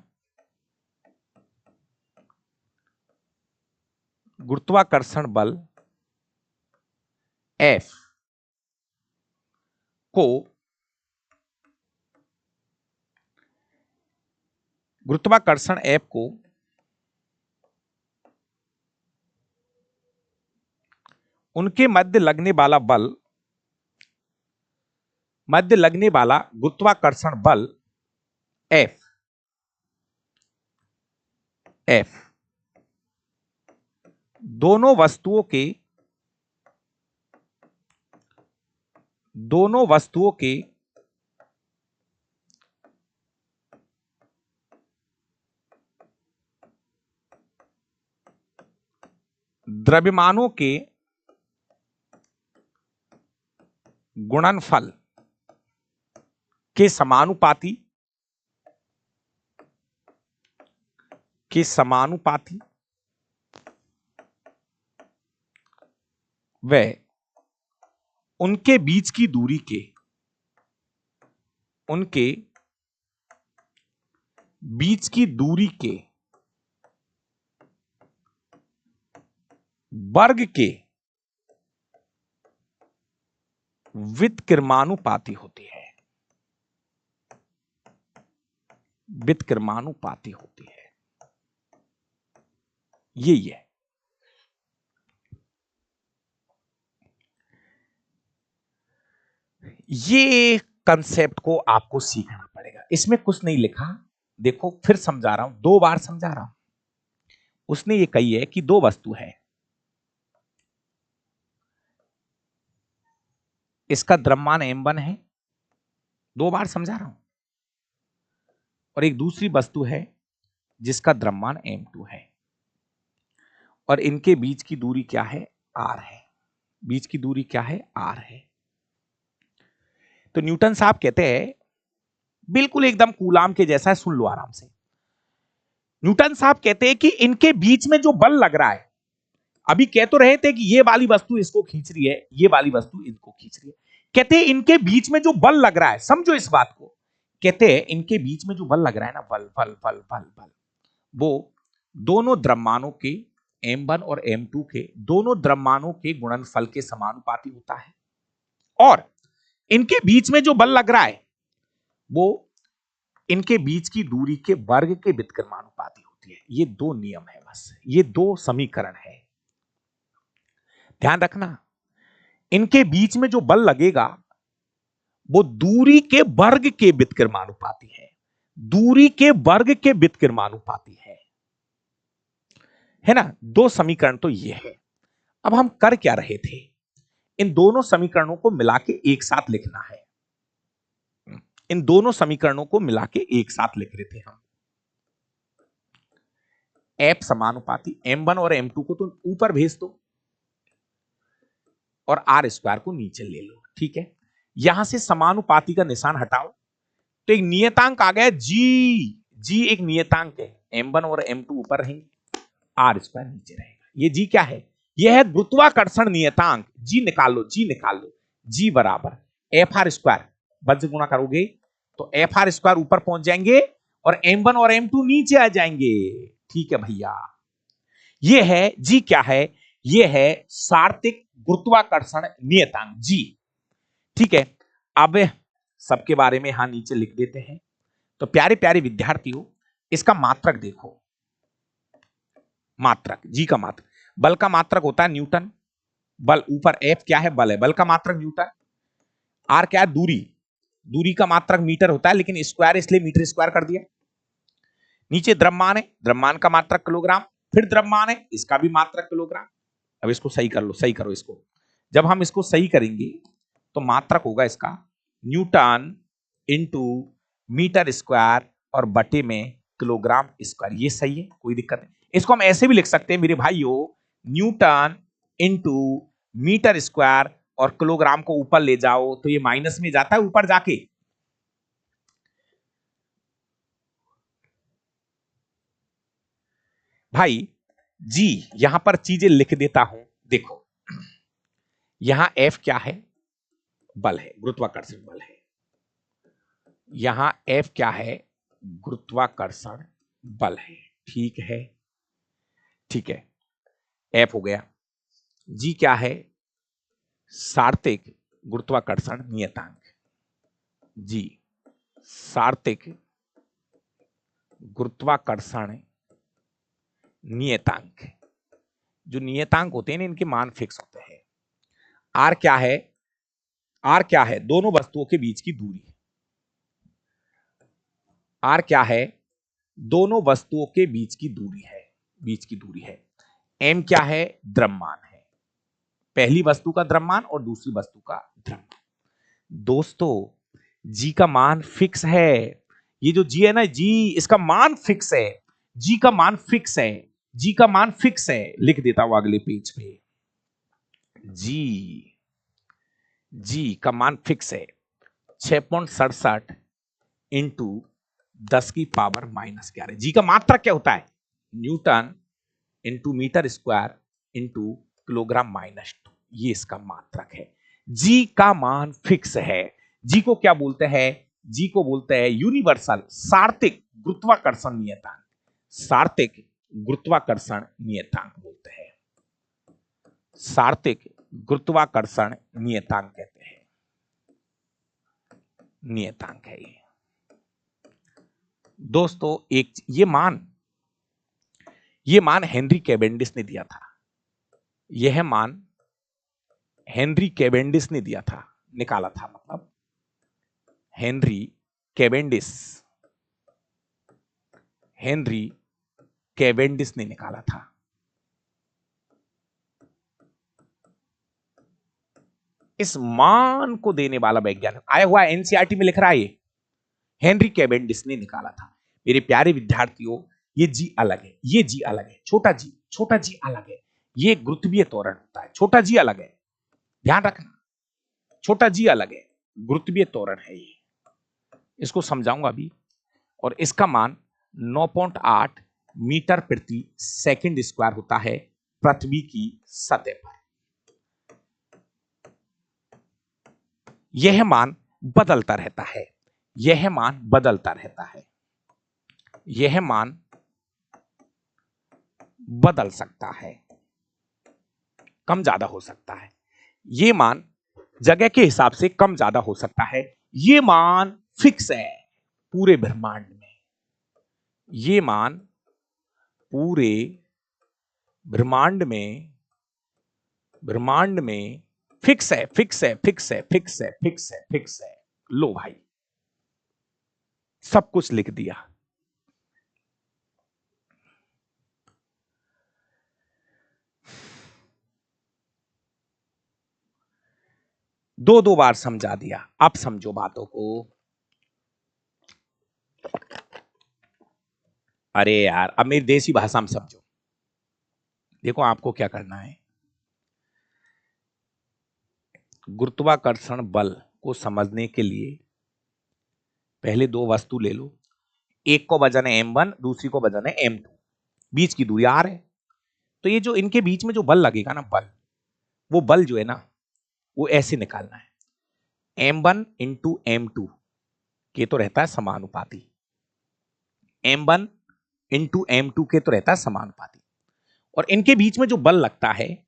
गुरुत्वाकर्षण बल F को, गुरुत्वाकर्षण F को उनके मध्य लगने वाला बल, मध्य लगने वाला गुरुत्वाकर्षण बल F, F दोनों वस्तुओं के, दोनों वस्तुओं के द्रव्यमानों के गुणनफल के समानुपाती, के समानुपाती व उनके बीच की दूरी के, उनके बीच की दूरी के वर्ग के व्युत्क्रमानुपाती होती है, व्युत्क्रमानुपाती होती है, यही है। ये कंसेप्ट को आपको सीखना पड़ेगा, इसमें कुछ नहीं लिखा, देखो फिर समझा रहा हूं, दो बार समझा रहा हूं। उसने ये कही है कि दो वस्तु है, इसका द्रव्यमान m1 है, दो बार समझा रहा हूं, और एक दूसरी वस्तु है जिसका द्रव्यमान m2 है, और इनके बीच की दूरी क्या है, r है, बीच की दूरी क्या है, r है। तो न्यूटन साहब कहते हैं, बिल्कुल एकदम कूलाम के जैसा है, सुन लो आराम से। न्यूटन साहब कहते हैं कि इनके बीच में जो बल लग रहा है, अभी कह तो रहे थे कि ये वाली वस्तु इसको खींच रही है, ये वाली वस्तु इनको खींच रही है, कहते हैं इनके बीच में जो बल लग रहा है, समझो इस बात को, कहते हैं इनके बीच में जो बल लग रहा है ना, बल बल बल बल बल, वो दोनों द्रव्यमानों के m1 और m2 के दोनों द्रव्यमानों के गुणनफल के समानुपाती होता है, और इनके बीच में जो बल लग रहा है वो इनके बीच की दूरी के वर्ग के व्युत्क्रमानुपाती होती है। ये दो नियम है, बस ये दो समीकरण है, ध्यान रखना। इनके बीच में जो बल लगेगा वो दूरी के वर्ग के व्युत्क्रमानुपाती है, दूरी के वर्ग के व्युत्क्रमानुपाती है ना। दो समीकरण तो ये है। अब हम कर क्या रहे थे, इन दोनों समीकरणों को मिला के एक साथ लिखना है। इन दोनों समीकरणों को मिला के एक साथ लिख रहे थे हम। एफ समानुपाती m1 और m2 को तो ऊपर भेज दो और आर स्क्वायर को नीचे ले लो, ठीक है। यहां से समानुपाती का निशान हटाओ तो एक नियतांक आ गया जी एक नियतांक है, m1 और m2 ऊपर रहेंगे, आर स्क्वायर नीचे रहेगा। ये जी क्या है, यह है गुरुत्वाकर्षण नियतांक। जी निकाल लो, जी बराबर एफ आर स्क्वायर, वन से गुणा करोगे तो एफ आर स्क्वायर ऊपर पहुंच जाएंगे और m1 और m2 नीचे आ जाएंगे, ठीक है भैया। ये है जी क्या है, ये है सार्थिक गुरुत्वाकर्षण नियतांक जी, ठीक है। अब सबके बारे में यहां नीचे लिख देते हैं। तो प्यारे प्यारे विद्यार्थियों, इसका मात्रक देखो, मात्रक जी का मात्रक, बल का मात्रक होता है न्यूटन, बल ऊपर एफ क्या है, बल है, बल का मात्रक न्यूटन। आर क्या है, दूरी का मात्रक मीटर होता है, लेकिन स्क्वायर इसलिए मीटर स्क्वायर कर दिया। नीचे द्रव्यमान है, द्रव्यमान का मात्रक किलोग्राम, फिर द्रव्यमान है, इसका भी मात्रक किलोग्राम। अब इसको सही कर लो, सही करो इसको। जब हम इसको सही करेंगे तो मात्रक होगा इसका न्यूटन इंटू मीटर स्क्वायर और बटे में किलोग्राम स्क्वायर। ये सही है, कोई दिक्कत नहीं। इसको हम ऐसे भी लिख सकते हैं मेरे भाइयों, न्यूटन इंटू मीटर स्क्वायर और किलोग्राम को ऊपर ले जाओ तो ये माइनस में जाता है ऊपर जाके। भाई जी यहां पर चीजें लिख देता हूं, देखो यहां एफ क्या है, बल है, गुरुत्वाकर्षण बल है। यहां एफ क्या है, गुरुत्वाकर्षण बल है, ठीक है, ठीक है, एफ हो गया। जी क्या है, सार्थिक गुरुत्वाकर्षण नियतांक, जी सार्थिक गुरुत्वाकर्षण नियतांक। जो नियतांक होते हैं ना, इनके मान फिक्स होते हैं। आर क्या है, आर क्या है, दोनों वस्तुओं के बीच की दूरी। आर क्या है, दोनों वस्तुओं के बीच की दूरी है, बीच की दूरी है। एम क्या है, द्रव्यमान है, पहली वस्तु का द्रव्यमान और दूसरी वस्तु का द्रव्यमान। दोस्तों जी का मान फिक्स है, ये जो जी है ना, जी इसका मान फिक्स है, जी का मान फिक्स है, जी का मान फिक्स है। लिख देता हूं अगले पेज पे, जी का मान फिक्स है 6.67 इंटू 10 की पावर -11। जी का मात्रक क्या होता है, newton into metre square into kilogram -2, ये इसका मात्रक है। जी का मान फिक्स है। जी को क्या बोलते हैं, जी को बोलते हैं यूनिवर्सल सार्थिक गुरुत्वाकर्षण नियतांक, सार्थिक गुरुत्वाकर्षण नियतांक बोलते हैं, सार्थिक गुरुत्वाकर्षण नियतांक कहते हैं, नियतांक है ये। दोस्तों एक ये मान हेनरी कैवेंडिश ने दिया था, यह मान हेनरी कैवेंडिश ने दिया था, निकाला था, मतलब हेनरी कैवेंडिश, हेनरी कैवेंडिश ने निकाला था। इस मान को देने वाला वैज्ञानिक आया हुआ एनसीईआरटी में लिख रहा है, ये हेनरी कैवेंडिश ने निकाला था। मेरे प्यारे विद्यार्थियों, ये जी अलग है, ये जी अलग है, छोटा जी अलग है, ये गुरुत्वीय त्वरण होता है, छोटा जी अलग है, ध्यान रखना, छोटा जी अलग है, गुरुत्वीय त्वरण है ये, इसको समझाऊंगा अभी। और इसका मान 9.8 मीटर प्रति सेकंड स्क्वायर होता है पृथ्वी की सतह पर। यह मान बदलता रहता है, यह मान बदलता रहता है, यह मान बदल सकता है, कम ज्यादा हो सकता है, ये मान जगह के हिसाब से कम ज्यादा हो सकता है, ये मान फिक्स है, पूरे ब्रह्मांड में, ये मान पूरे ब्रह्मांड में फिक्स है, फिक्स है, फिक्स है, फिक्स है, फिक्स है, फिक्स है। लो भाई, सब कुछ लिख दिया। दो दो बार समझा दिया, अब समझो बातों को। अरे यार, अब मेरी देसी भाषा में समझो। देखो आपको क्या करना है, गुरुत्वाकर्षण बल को समझने के लिए पहले दो वस्तु ले लो, एक को वजन है m1, दूसरी को वजन है m2, बीच की दूरी r है। तो ये जो इनके बीच में जो बल लगेगा ना, बल, वो बल जो है ना, वो ऐसे निकालना है, m1 इंटू m2 के तो रहता है समानुपाती, m1 इंटू m2 के तो रहता है समानुपाती, और इनके बीच में जो बल लगता है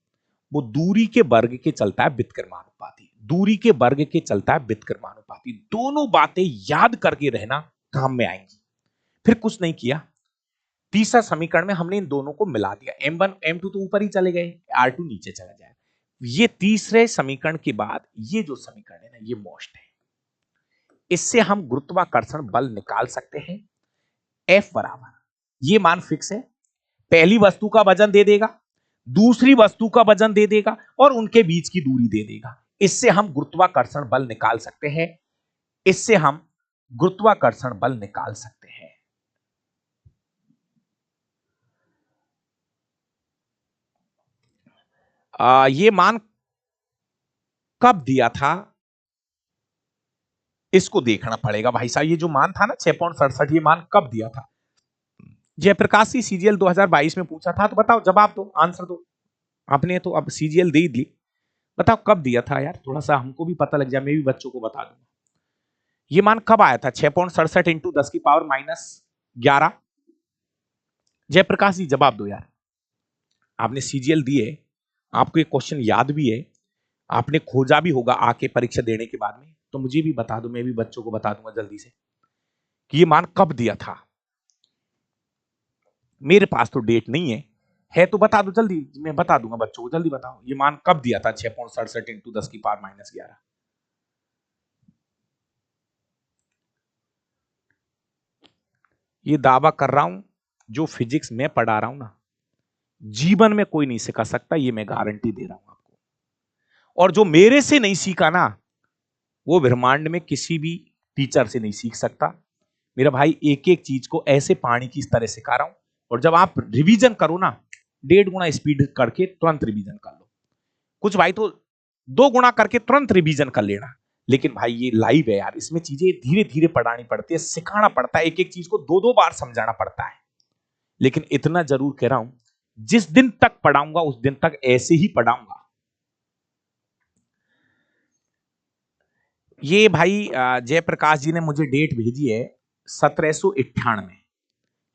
वो दूरी के वर्ग के चलता है व्युत्क्रमानुपाती, दूरी के वर्ग के चलता है व्युत्क्रमानुपाती। दोनों बातें याद करके रहना, काम में आएंगी। फिर कुछ नहीं किया, तीसरा समीकरण में हमने इन दोनों को मिला दिया, m1 m2 तो ऊपर ही चले गए, r2 नीचे चला जाए। ये तीसरे समीकरण के बाद ये जो समीकरण है ना, ये मोस्ट है। इससे हम गुरुत्वाकर्षण बल निकाल सकते हैं। F बराबर, ये मान फिक्स है, पहली वस्तु का वजन दे देगा, दूसरी वस्तु का वजन दे देगा, और उनके बीच की दूरी दे देगा। इससे हम गुरुत्वाकर्षण बल निकाल सकते हैं, इससे हम गुरुत्वाकर्षण बल निकाल सकते हैं। ये मान कब दिया था, इसको देखना पड़ेगा भाई साहब। ये जो मान था ना 6.67, ये मान कब दिया था? जयप्रकाश जी सीजीएल 2022 में पूछा था, तो बताओ, जवाब दो, आंसर दो। आपने तो अब सीजीएल दे दी, बताओ कब दिया था यार, थोड़ा सा हमको भी पता लग जाए, मैं भी बच्चों को बता दूंगा। ये मान कब आया था? 6.67 इंटू 10 की पावर -11। जयप्रकाश जी जवाब दो यार, आपने सीजीएल दिए, आपको ये क्वेश्चन याद भी है, आपने खोजा भी होगा आके परीक्षा देने के बाद में, तो मुझे भी बता दो, मैं भी बच्चों को बता दूंगा जल्दी से कि ये मान कब दिया था। मेरे पास तो डेट नहीं है तो बता दो जल्दी, मैं बता दूंगा बच्चों को, जल्दी बताओ ये मान कब दिया था 6.67 इंटू 10 की पावर -11। ये दावा कर रहा हूं, जो फिजिक्स में पढ़ा रहा हूं ना, जीवन में कोई नहीं सिखा सकता, ये मैं गारंटी दे रहा हूं आपको। और जो मेरे से नहीं सीखा ना, वो ब्रह्मांड में किसी भी टीचर से नहीं सीख सकता। मेरा भाई एक एक चीज को ऐसे पानी की तरह सिखा रहा हूं, और जब आप रिवीजन करो ना, 1.5 गुना स्पीड करके तुरंत रिवीजन कर लो। कुछ भाई तो 2 गुना करके तुरंत रिवीजन कर लेना। लेकिन भाई ये लाइव है यार, इसमें चीजें धीरे धीरे पढ़ानी पड़ती है, सिखाना पड़ता है, एक एक चीज को 2-2 बार समझाना पड़ता है। लेकिन इतना जरूर कह रहा हूं, जिस दिन तक पढ़ाऊंगा उस दिन तक ऐसे ही पढ़ाऊंगा। ये भाई जयप्रकाश जी ने मुझे डेट भेजी है 1798,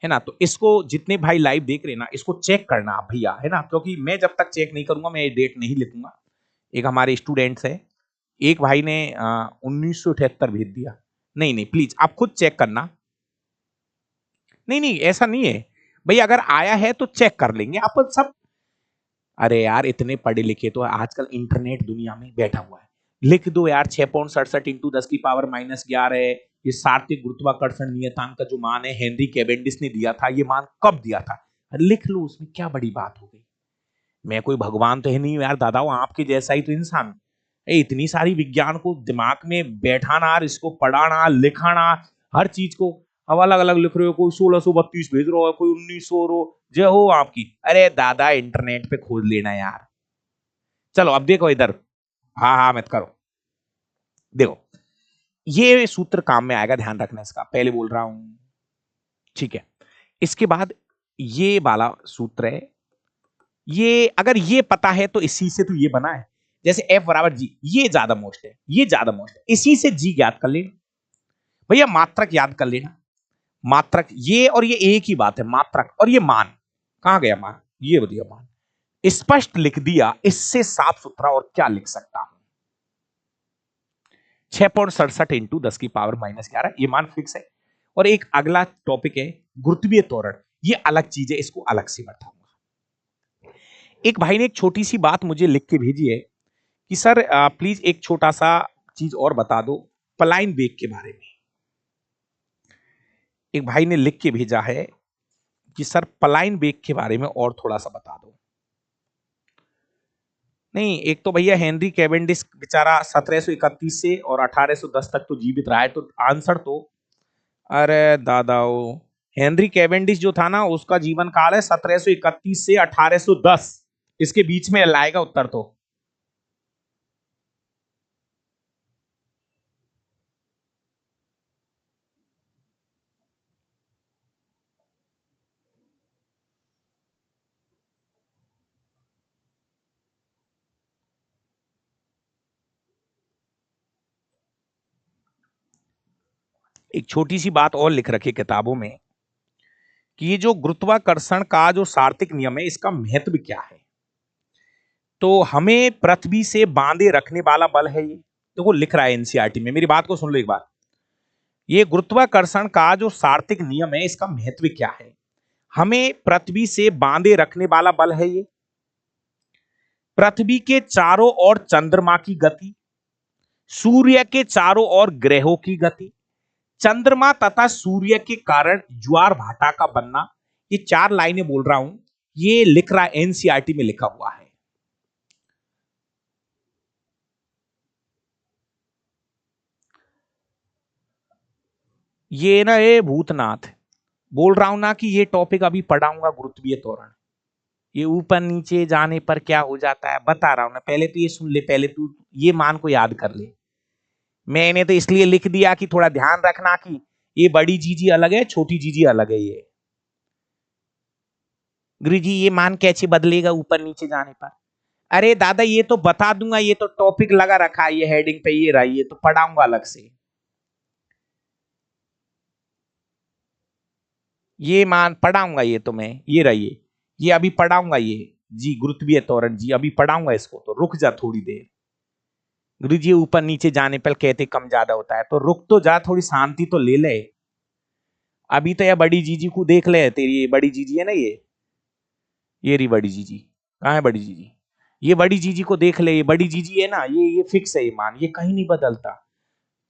है ना। तो इसको जितने भाई लाइव देख रहे हैं ना, इसको चेक करना आप भैया, है ना, क्योंकि मैं जब तक चेक नहीं करूंगा मैं ये डेट नहीं लिखूंगा। एक हमारे स्टूडेंट्स है, एक भाई ने 1978 भेज दिया। नहीं नहीं, प्लीज आप खुद चेक करना। नहीं नहीं, ऐसा नहीं है भाई, अगर आया है तो चेक कर लेंगे आप सब। अरे यार, इतने पढ़े लिखे तो आजकल इंटरनेट दुनिया में बैठा हुआ है, लिख दो यार 6.67 इंटू 10 की पावर -11 है। ये सार्वत्रिक गुरुत्वाकर्षण नियतांक का जो मान है, हेनरी कैवेंडिश ने दिया था, ये मान कब दिया था, लिख लो, उसमें क्या बड़ी बात हो गई। मैं कोई भगवान तो है नहीं यार दादा, आपके जैसा ही तो इंसान। इतनी सारी विज्ञान को दिमाग में बैठाना, इसको पढ़ाना, लिखाना, हर चीज को अब अलग अलग लिख रहे हो, कोई 1632 भेज रहा है, कोई 1900 रो, जय हो आपकी। अरे दादा, इंटरनेट पे खोज लेना यार। चलो अब देखो इधर, हाँ हाँ मत करो, देखो ये सूत्र काम में आएगा, ध्यान रखना इसका, पहले बोल रहा हूं, ठीक है। इसके बाद ये वाला सूत्र है, ये अगर ये पता है तो इसी से तो ये बना है, जैसे F बराबर जी, ये ज्यादा मोस्ट है, ये ज्यादा मोस्ट है, इसी से जी याद कर लेना भैया, मात्रक याद कर लेना। मात्रक ये और ये एक ही बात है, मात्रक और ये मान, कहां गया मान, ये दिया मान, स्पष्ट लिख दिया, इससे साफ सुथरा और क्या लिख सकता हूं। 6.67 इंटू 10 की पावर -11, ये मान फिक्स है। और एक अगला टॉपिक है गुरुत्वीय त्वरण, ये अलग चीज है, इसको अलग से बताऊंगा। एक भाई ने एक छोटी सी बात मुझे लिख के भेजी है कि सर प्लीज एक छोटा सा चीज और बता दो पलायन वेग के बारे में। एक भाई ने लिख के भेजा है कि सर पलायन वेग के बारे में और थोड़ा सा बता दो। नहीं, एक तो भैया हेनरी कैवेंडिश बेचारा 1731 से और 1810 तक तो जीवित रहा है, तो आंसर तो, अरे दादाओ, हेनरी कैवेंडिश जो था ना उसका जीवन काल है 1731 से 1810, इसके बीच में लाएगा उत्तर तो। एक छोटी सी बात और लिख रखी किताबों में कि ये जो गुरुत्वाकर्षण का जो सार्वत्रिक नियम है इसका महत्व क्या है। तो हमें पृथ्वी से बांधे रखने वाला बल है ये, देखो लिख रहा है एनसीईआरटी में, मेरी बात को सुन लो एक बार। ये गुरुत्वाकर्षण का जो सार्वत्रिक नियम है इसका महत्व क्या है। हमें पृथ्वी से बांधे रखने वाला बल है ये, पृथ्वी के चारों ओर चंद्रमा की गति, सूर्य के चारों ओर ग्रहों की गति, चंद्रमा तथा सूर्य के कारण ज्वार भाटा का बनना, ये चार लाइनें बोल रहा हूं, ये लिख रहा है एनसीईआरटी में लिखा हुआ है। ये ना ये भूतनाथ बोल रहा हूं ना कि ये टॉपिक अभी पढ़ाऊंगा गुरुत्वीय त्वरण, ये ऊपर नीचे जाने पर क्या हो जाता है बता रहा हूं ना, पहले तो ये सुन ले, पहले तू ये मान को याद कर ले। मैंने तो इसलिए लिख दिया कि थोड़ा ध्यान रखना कि ये बड़ी जीजी अलग है छोटी जीजी अलग है। ये गुरु जी ये मान कैसे बदलेगा ऊपर नीचे जाने पर। अरे दादा ये तो बता दूंगा, ये तो टॉपिक लगा रखा है, ये हेडिंग पे ये रहा, ये तो पढ़ाऊंगा अलग से। ये मान पढ़ाऊंगा, ये तो मैं ये रहिए, ये अभी पढ़ाऊंगा ये, जी गुरुत्वीय त्वरण जी अभी पढ़ाऊंगा इसको, तो रुक जा थोड़ी देर। गुरु जी ऊपर नीचे जाने पर कहते कम ज्यादा होता है, तो रुक तो जा, थोड़ी शांति तो ले ले। अभी तो यह बड़ी जीजी को देख ले, तेरी ये बड़ी जीजी है ना, ये रही बड़ी जीजी। कहाँ है बड़ी जीजी? ये बड़ी जीजी को देख ले, ये बड़ी जीजी है ना, ये फिक्स है, ये मान ये कहीं नहीं बदलता।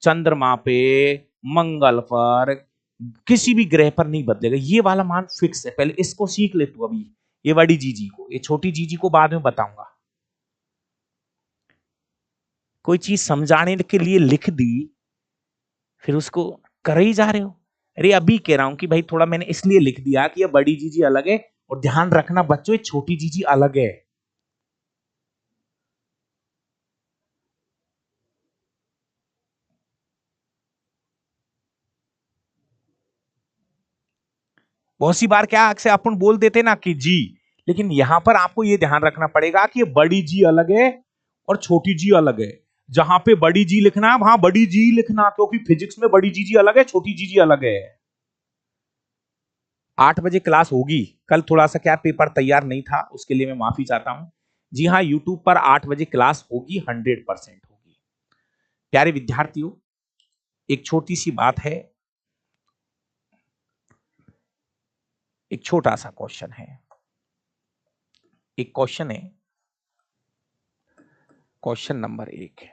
चंद्रमा पे, मंगल पर, किसी भी ग्रह पर नहीं बदलेगा, ये वाला मान फिक्स है, पहले इसको सीख ले तू अभी। ये बड़ी जीजी को, ये छोटी जीजी को बाद में बताऊंगा। कोई चीज समझाने के लिए लिख दी फिर उसको कर ही जा रहे हो। अरे अभी कह रहा हूं कि भाई थोड़ा मैंने इसलिए लिख दिया कि ये बड़ी जीजी अलग है, और ध्यान रखना बच्चों ये छोटी जीजी अलग है। बहुत सी बार क्या अक्सर अपन बोल देते ना कि जी, लेकिन यहां पर आपको यह ध्यान रखना पड़ेगा कि बड़ी जी अलग है और छोटी जी अलग है। जहां पे बड़ी जी लिखना है वहां बड़ी जी लिखना, क्योंकि फिजिक्स में बड़ी जी जी अलग है छोटी जी जी अलग है। 8 बजे क्लास होगी। कल थोड़ा सा क्या पेपर तैयार नहीं था, उसके लिए मैं माफी चाहता हूं। जी हाँ, यूट्यूब पर 8 बजे क्लास होगी, 100% होगी। प्यारे विद्यार्थियों, एक छोटी सी बात है, एक छोटा सा क्वेश्चन है, एक क्वेश्चन है, क्वेश्चन नंबर 1।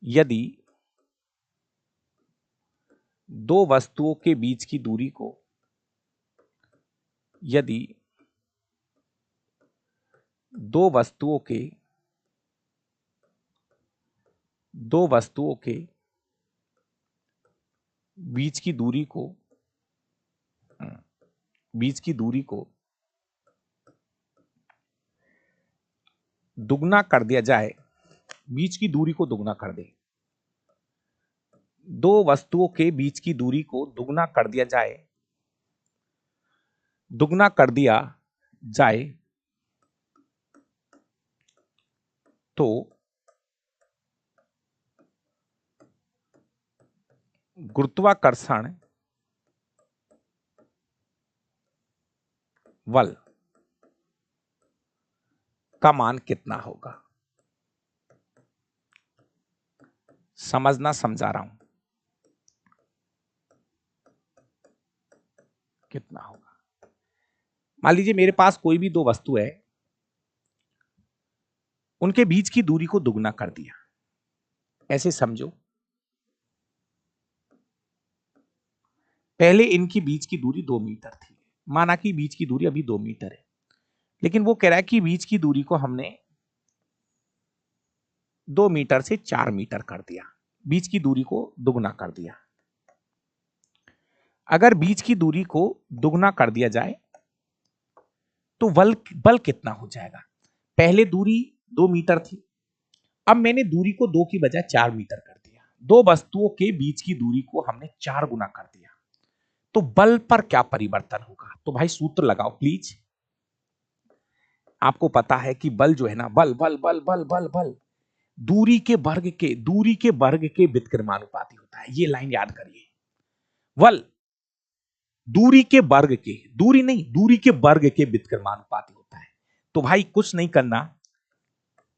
यदि दो वस्तुओं के बीच की दूरी को, यदि दो वस्तुओं के दो वस्तुओं के बीच की दूरी को बीच की दूरी को दुगना कर दिया जाए, बीच की दूरी को दुगना कर दे, दो वस्तुओं के बीच की दूरी को दुगना कर दिया जाए, दुगना कर दिया जाए तो गुरुत्वाकर्षण बल का मान कितना होगा। समझना समझा रहा हूं। कितना होगा? मान लीजिए मेरे पास कोई भी दो वस्तु है, उनके बीच की दूरी को दुगना कर दिया। ऐसे समझो, पहले इनकी बीच की दूरी 2 मीटर थी, माना कि बीच की दूरी अभी 2 मीटर है, लेकिन वो कह रहा है कि बीच की दूरी को हमने 2 मीटर से 4 मीटर कर दिया, बीच की दूरी को दुगना कर दिया। अगर बीच की दूरी को दुगना कर दिया जाए तो बल बल कितना हो जाएगा? पहले दूरी 2 मीटर थी, अब मैंने दूरी को 2 की बजाय 4 मीटर कर दिया। दो वस्तुओं के बीच की दूरी को हमने 4 गुना कर दिया, तो बल पर क्या परिवर्तन होगा? तो भाई सूत्र लगाओ प्लीज। आपको पता है कि बल जो है ना, बल बल बल बल बल बल दूरी के वर्ग के व्युत्क्रमानुपाती होता है। ये लाइन याद करिए, बल दूरी के वर्ग के, दूरी नहीं, दूरी के वर्ग के व्युत्क्रमानुपाती होता है। तो भाई कुछ नहीं करना,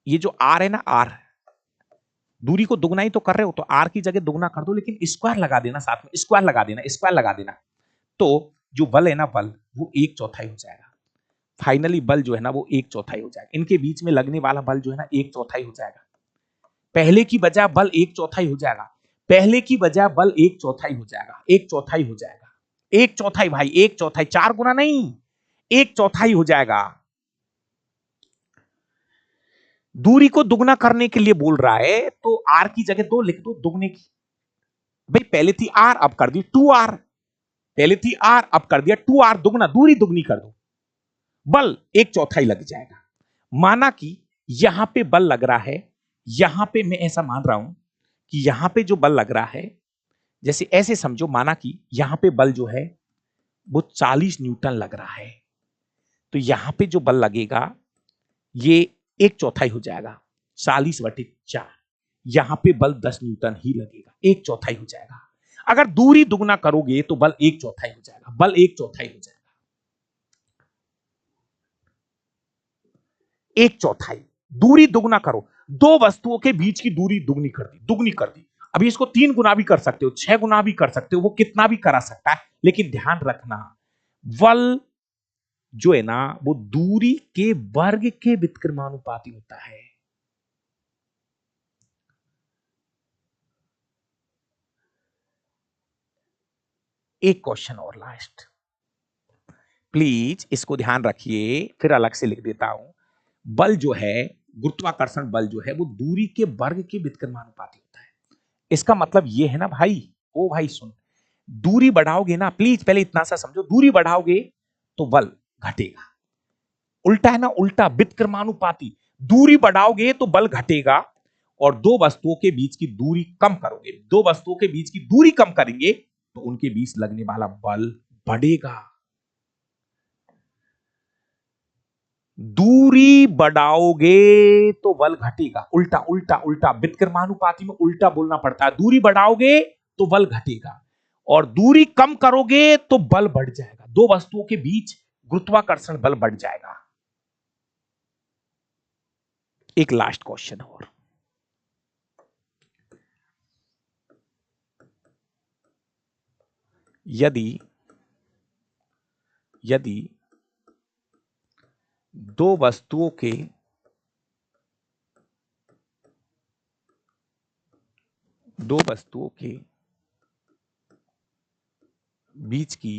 ये जो आर है ना, आर दूरी को दुगना ही तो कर रहे हो, तो आर की जगह दुगना कर दो, लेकिन स्क्वायर लगा देना, साथ में स्क्वायर लगा देना, स्क्वायर लगा देना। तो जो बल है ना, बल वो 1/4 हो जाएगा। फाइनली बल जो है ना वो 1/4 हो जाएगा। इनके बीच में लगने वाला बल जो है ना 1/4 हो जाएगा। पहले की बजाय बल 1/4 हो जाएगा, पहले की बजाय बल 1/4 हो जाएगा, 1/4 हो जाएगा, 1/4 भाई, 1/4, 4 गुना नहीं, 1/4 हो जाएगा। दूरी को दुगना करने के लिए बोल रहा है, तो आर की जगह 2 लिख दो, दुगने की। भाई पहले थी आर, अब कर दी 2r, पहले थी आर, अब कर दिया 2r, दुगना, दूरी दुगनी कर दो, बल 1/4 लग जाएगा। माना कि यहां पे बल लग रहा है, यहां पे मैं ऐसा मान रहा हूं कि यहां पे जो बल लग रहा है, जैसे ऐसे समझो, माना कि यहां पे बल जो है वो 40 न्यूटन लग रहा है, तो यहां पे जो बल लगेगा ये 1/4 हो जाएगा, 40/4। यहां पे बल 10 न्यूटन ही लगेगा, 1/4 हो जाएगा। अगर दूरी दुगना करोगे तो बल 1/4 हो जाएगा, बल 1/4 हो जाएगा, 1/4। दूरी दुगना करो, दो वस्तुओं के बीच की दूरी दुगनी कर दी, दुगनी कर दी। अभी इसको 3 गुना भी कर सकते हो, 6 गुना भी कर सकते हो, वो कितना भी करा सकता है, लेकिन ध्यान रखना बल जो है ना वो दूरी के वर्ग के व्युत्क्रमानुपाती होता है। एक क्वेश्चन और लास्ट, प्लीज इसको ध्यान रखिए, फिर अलग से लिख देता हूं। बल जो है, गुरुत्वाकर्षण बल जो है वो दूरी के वर्ग के व्युत्क्रमानुपाती होता है। इसका मतलब ये है ना भाई, ओ भाई सुन, दूरी बढ़ाओगे ना, प्लीज पहले इतना सा समझो, दूरी बढ़ाओगे तो बल घटेगा। उल्टा है ना, उल्टा व्युत्क्रमानुपाती, दूरी बढ़ाओगे तो बल घटेगा, और दो वस्तुओं के बीच की दूरी कम करोगे, दो वस्तुओं के बीच की दूरी कम करेंगे तो उनके बीच लगने वाला बल बढ़ेगा। दूरी बढ़ाओगे तो बल घटेगा, उल्टा उल्टा उल्टा, व्युत्क्रमानुपाती में उल्टा बोलना पड़ता है। दूरी बढ़ाओगे तो बल घटेगा, और दूरी कम करोगे तो बल बढ़ जाएगा, दो वस्तुओं के बीच गुरुत्वाकर्षण बल बढ़ जाएगा। एक लास्ट क्वेश्चन और, यदि यदि दो वस्तुओं के बीच की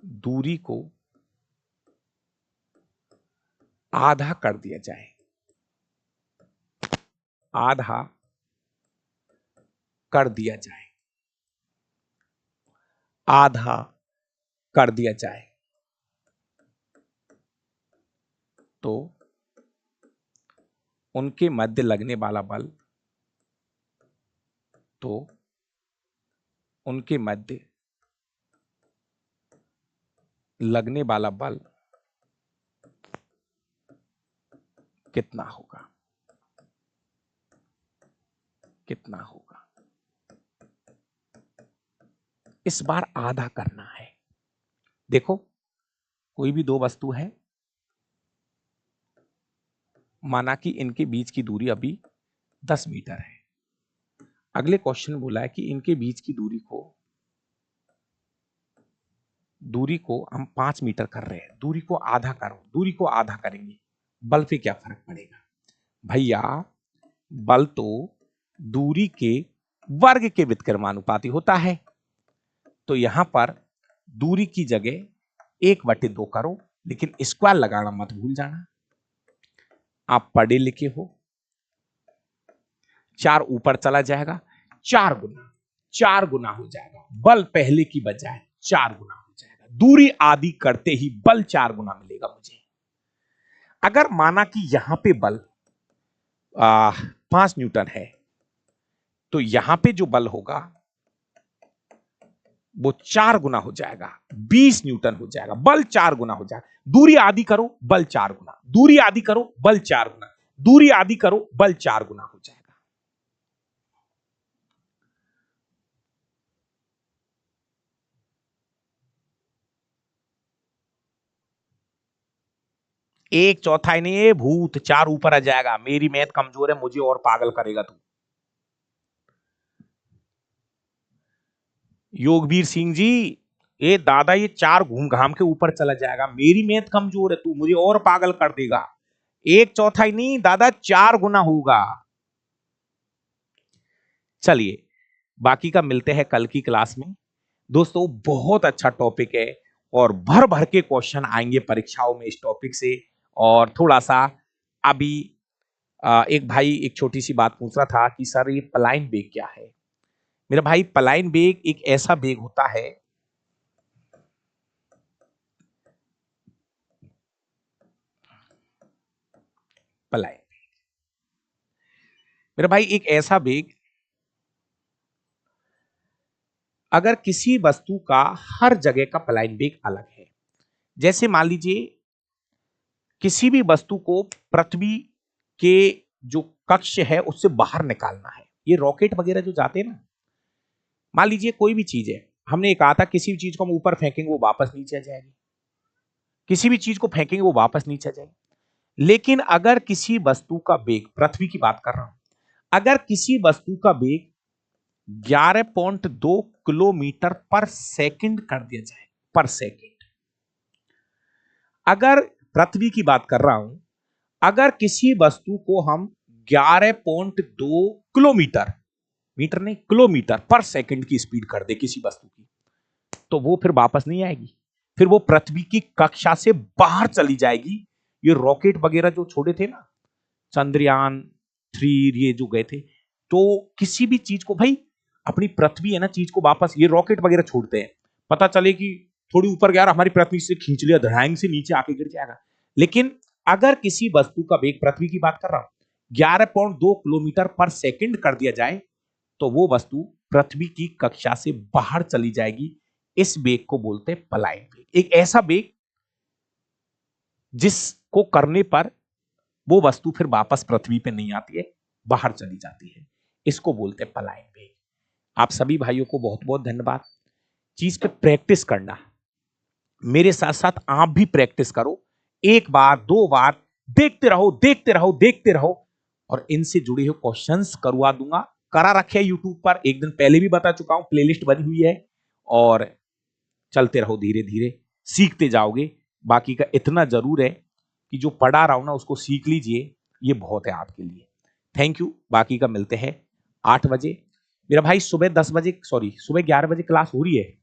दूरी को आधा कर दिया जाए, आधा कर दिया जाए, आधा कर दिया जाए, तो उनके मध्य लगने वाला बल, तो उनके मध्य लगने वाला बल कितना होगा? कितना होगा? इस बार आधा करना है। देखो, कोई भी दो वस्तु है, माना कि इनके बीच की दूरी अभी 10 मीटर है। अगले क्वेश्चन बोला है कि इनके बीच की दूरी को दूरी को हम 5 मीटर कर रहे हैं, दूरी को आधा करो, दूरी को आधा करेंगे, बल पे क्या फर्क पड़ेगा भैया? बल तो दूरी के वर्ग के व्युत्क्रमानुपाती होता है। तो यहां पर दूरी की जगह 1/2 करो, लेकिन स्क्वायर लगाना मत भूल जाना। आप पढ़े लिखे हो, 4 ऊपर चला जाएगा, 4 गुना हो जाएगा, बल पहले की बजाय 4 गुना हो जाएगा। दूरी आधी करते ही बल 4 गुना मिलेगा मुझे। अगर माना कि यहां पे बल 5 न्यूटन है, तो यहां पे जो बल होगा वो 4 गुना हो जाएगा, 20 न्यूटन हो जाएगा, बल 4 गुना हो जाएगा। दूरी आधी करो, बल 4 गुना, दूरी आधी करो, बल 4 गुना, दूरी आधी करो, बल 4 गुना हो जाएगा। एक चौथाई नहीं, ये भूत 4 ऊपर आ जाएगा। मेरी मैथ कमजोर है, मुझे और पागल करेगा तू। योगवीर सिंह जी, ये दादा ये 4 घूम घाम के ऊपर चला जाएगा। मेरी मैथ कमजोर है, तू मुझे और पागल कर देगा। एक चौथाई नहीं दादा, 4 गुना होगा। चलिए बाकी का मिलते हैं कल की क्लास में। दोस्तों बहुत अच्छा टॉपिक है और भर भर के क्वेश्चन आएंगे परीक्षाओं में इस टॉपिक से। और थोड़ा सा अभी एक भाई एक छोटी सी बात पूछ रहा था कि सर ये पलायन वेग क्या है। मेरा भाई पलायन वेग एक ऐसा वेग होता है, पलायन मेरा भाई एक ऐसा वेग, अगर किसी वस्तु का हर जगह का पलायन वेग अलग है। जैसे मान लीजिए किसी भी वस्तु को पृथ्वी के जो कक्ष है उससे बाहर निकालना है। ये रॉकेट वगैरह जो जाते हैं ना, मान लीजिए कोई भी चीज है, हमने कहा था किसी भी चीज को हम ऊपर फेंकेंगे वो वापस नीचे आ जाएगी, किसी भी चीज को फेंकेंगे वो वापस नीचे आ जाएगी। लेकिन अगर किसी वस्तु का वेग, पृथ्वी की बात कर रहा हूं, अगर किसी वस्तु का वेग 11.2 किलोमीटर पर सेकंड कर दिया जाए, पर सेकंड, अगर पृथ्वी की बात कर रहा हूं, अगर किसी वस्तु को हम 11.2 किलोमीटर, मीटर नहीं किलोमीटर पर सेकंड की स्पीड कर दे किसी वस्तु की, तो वो फिर वापस नहीं आएगी, फिर वो पृथ्वी की कक्षा से बाहर चली जाएगी। ये रॉकेट वगैरह जो छोड़े थे ना, चंद्रयान 3 ये जो गए थे, तो किसी भी चीज को भाई, अपनी पृथ्वी है ना, चीज को वापस, ये रॉकेट वगैरह छोड़ते हैं, पता चले कि थोड़ी ऊपर गया हमारी पृथ्वी से खींच लिया, धड़ांग से नीचे आके गिर जाएगा। लेकिन अगर किसी वस्तु का वेग, पृथ्वी की बात कर रहा हूं, 11.2 किलोमीटर पर सेकंड कर दिया जाए, तो वो वस्तु पृथ्वी की कक्षा से बाहर चली जाएगी। इस वेग को बोलते हैं पलायन वेग। एक ऐसा वेग जिसको करने पर वो वस्तु फिर वापस पृथ्वी पे नहीं आती है, बाहर चली जाती है, इसको बोलते हैं पलायन वेग। आप सभी भाइयों को बहुत बहुत धन्यवाद। चीज पे प्रैक्टिस करना, मेरे साथ साथ आप भी प्रैक्टिस करो, एक बार 2 बार देखते रहो देखते रहो देखते रहो, और इनसे जुड़े हुए क्वेश्चंस करवा दूंगा, करा रखे यूट्यूब पर, एक दिन पहले भी बता चुका हूं, प्लेलिस्ट बनी हुई है। और चलते रहो, धीरे धीरे सीखते जाओगे। बाकी का इतना जरूर है कि जो पढ़ा रहा हूं ना उसको सीख लीजिए, ये बहुत है आपके लिए। Thank you. बाकी का मिलते हैं 8 बजे। मेरा भाई सुबह 10 बजे, सॉरी सुबह 11 बजे क्लास हो रही है,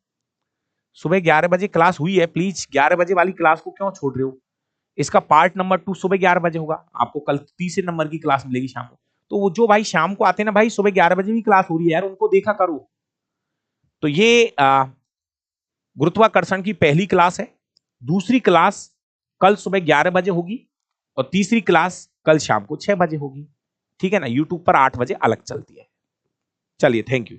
सुबह 11 बजे क्लास हुई है, प्लीज 11 बजे वाली क्लास को क्यों छोड़ रहे हो? इसका पार्ट नंबर 2 सुबह 11 बजे होगा, आपको कल तीसरे नंबर की क्लास मिलेगी शाम को। तो वो जो भाई शाम को आते हैं ना भाई, सुबह 11 बजे भी क्लास हो रही है यार, उनको देखा करो। तो ये गुरुत्वाकर्षण की पहली क्लास है, दूसरी क्लास कल सुबह 11 बजे होगी, और तीसरी क्लास कल शाम को 6 बजे होगी। ठीक है ना, यूट्यूब पर 8 बजे अलग चलती है। चलिए, थैंक यू।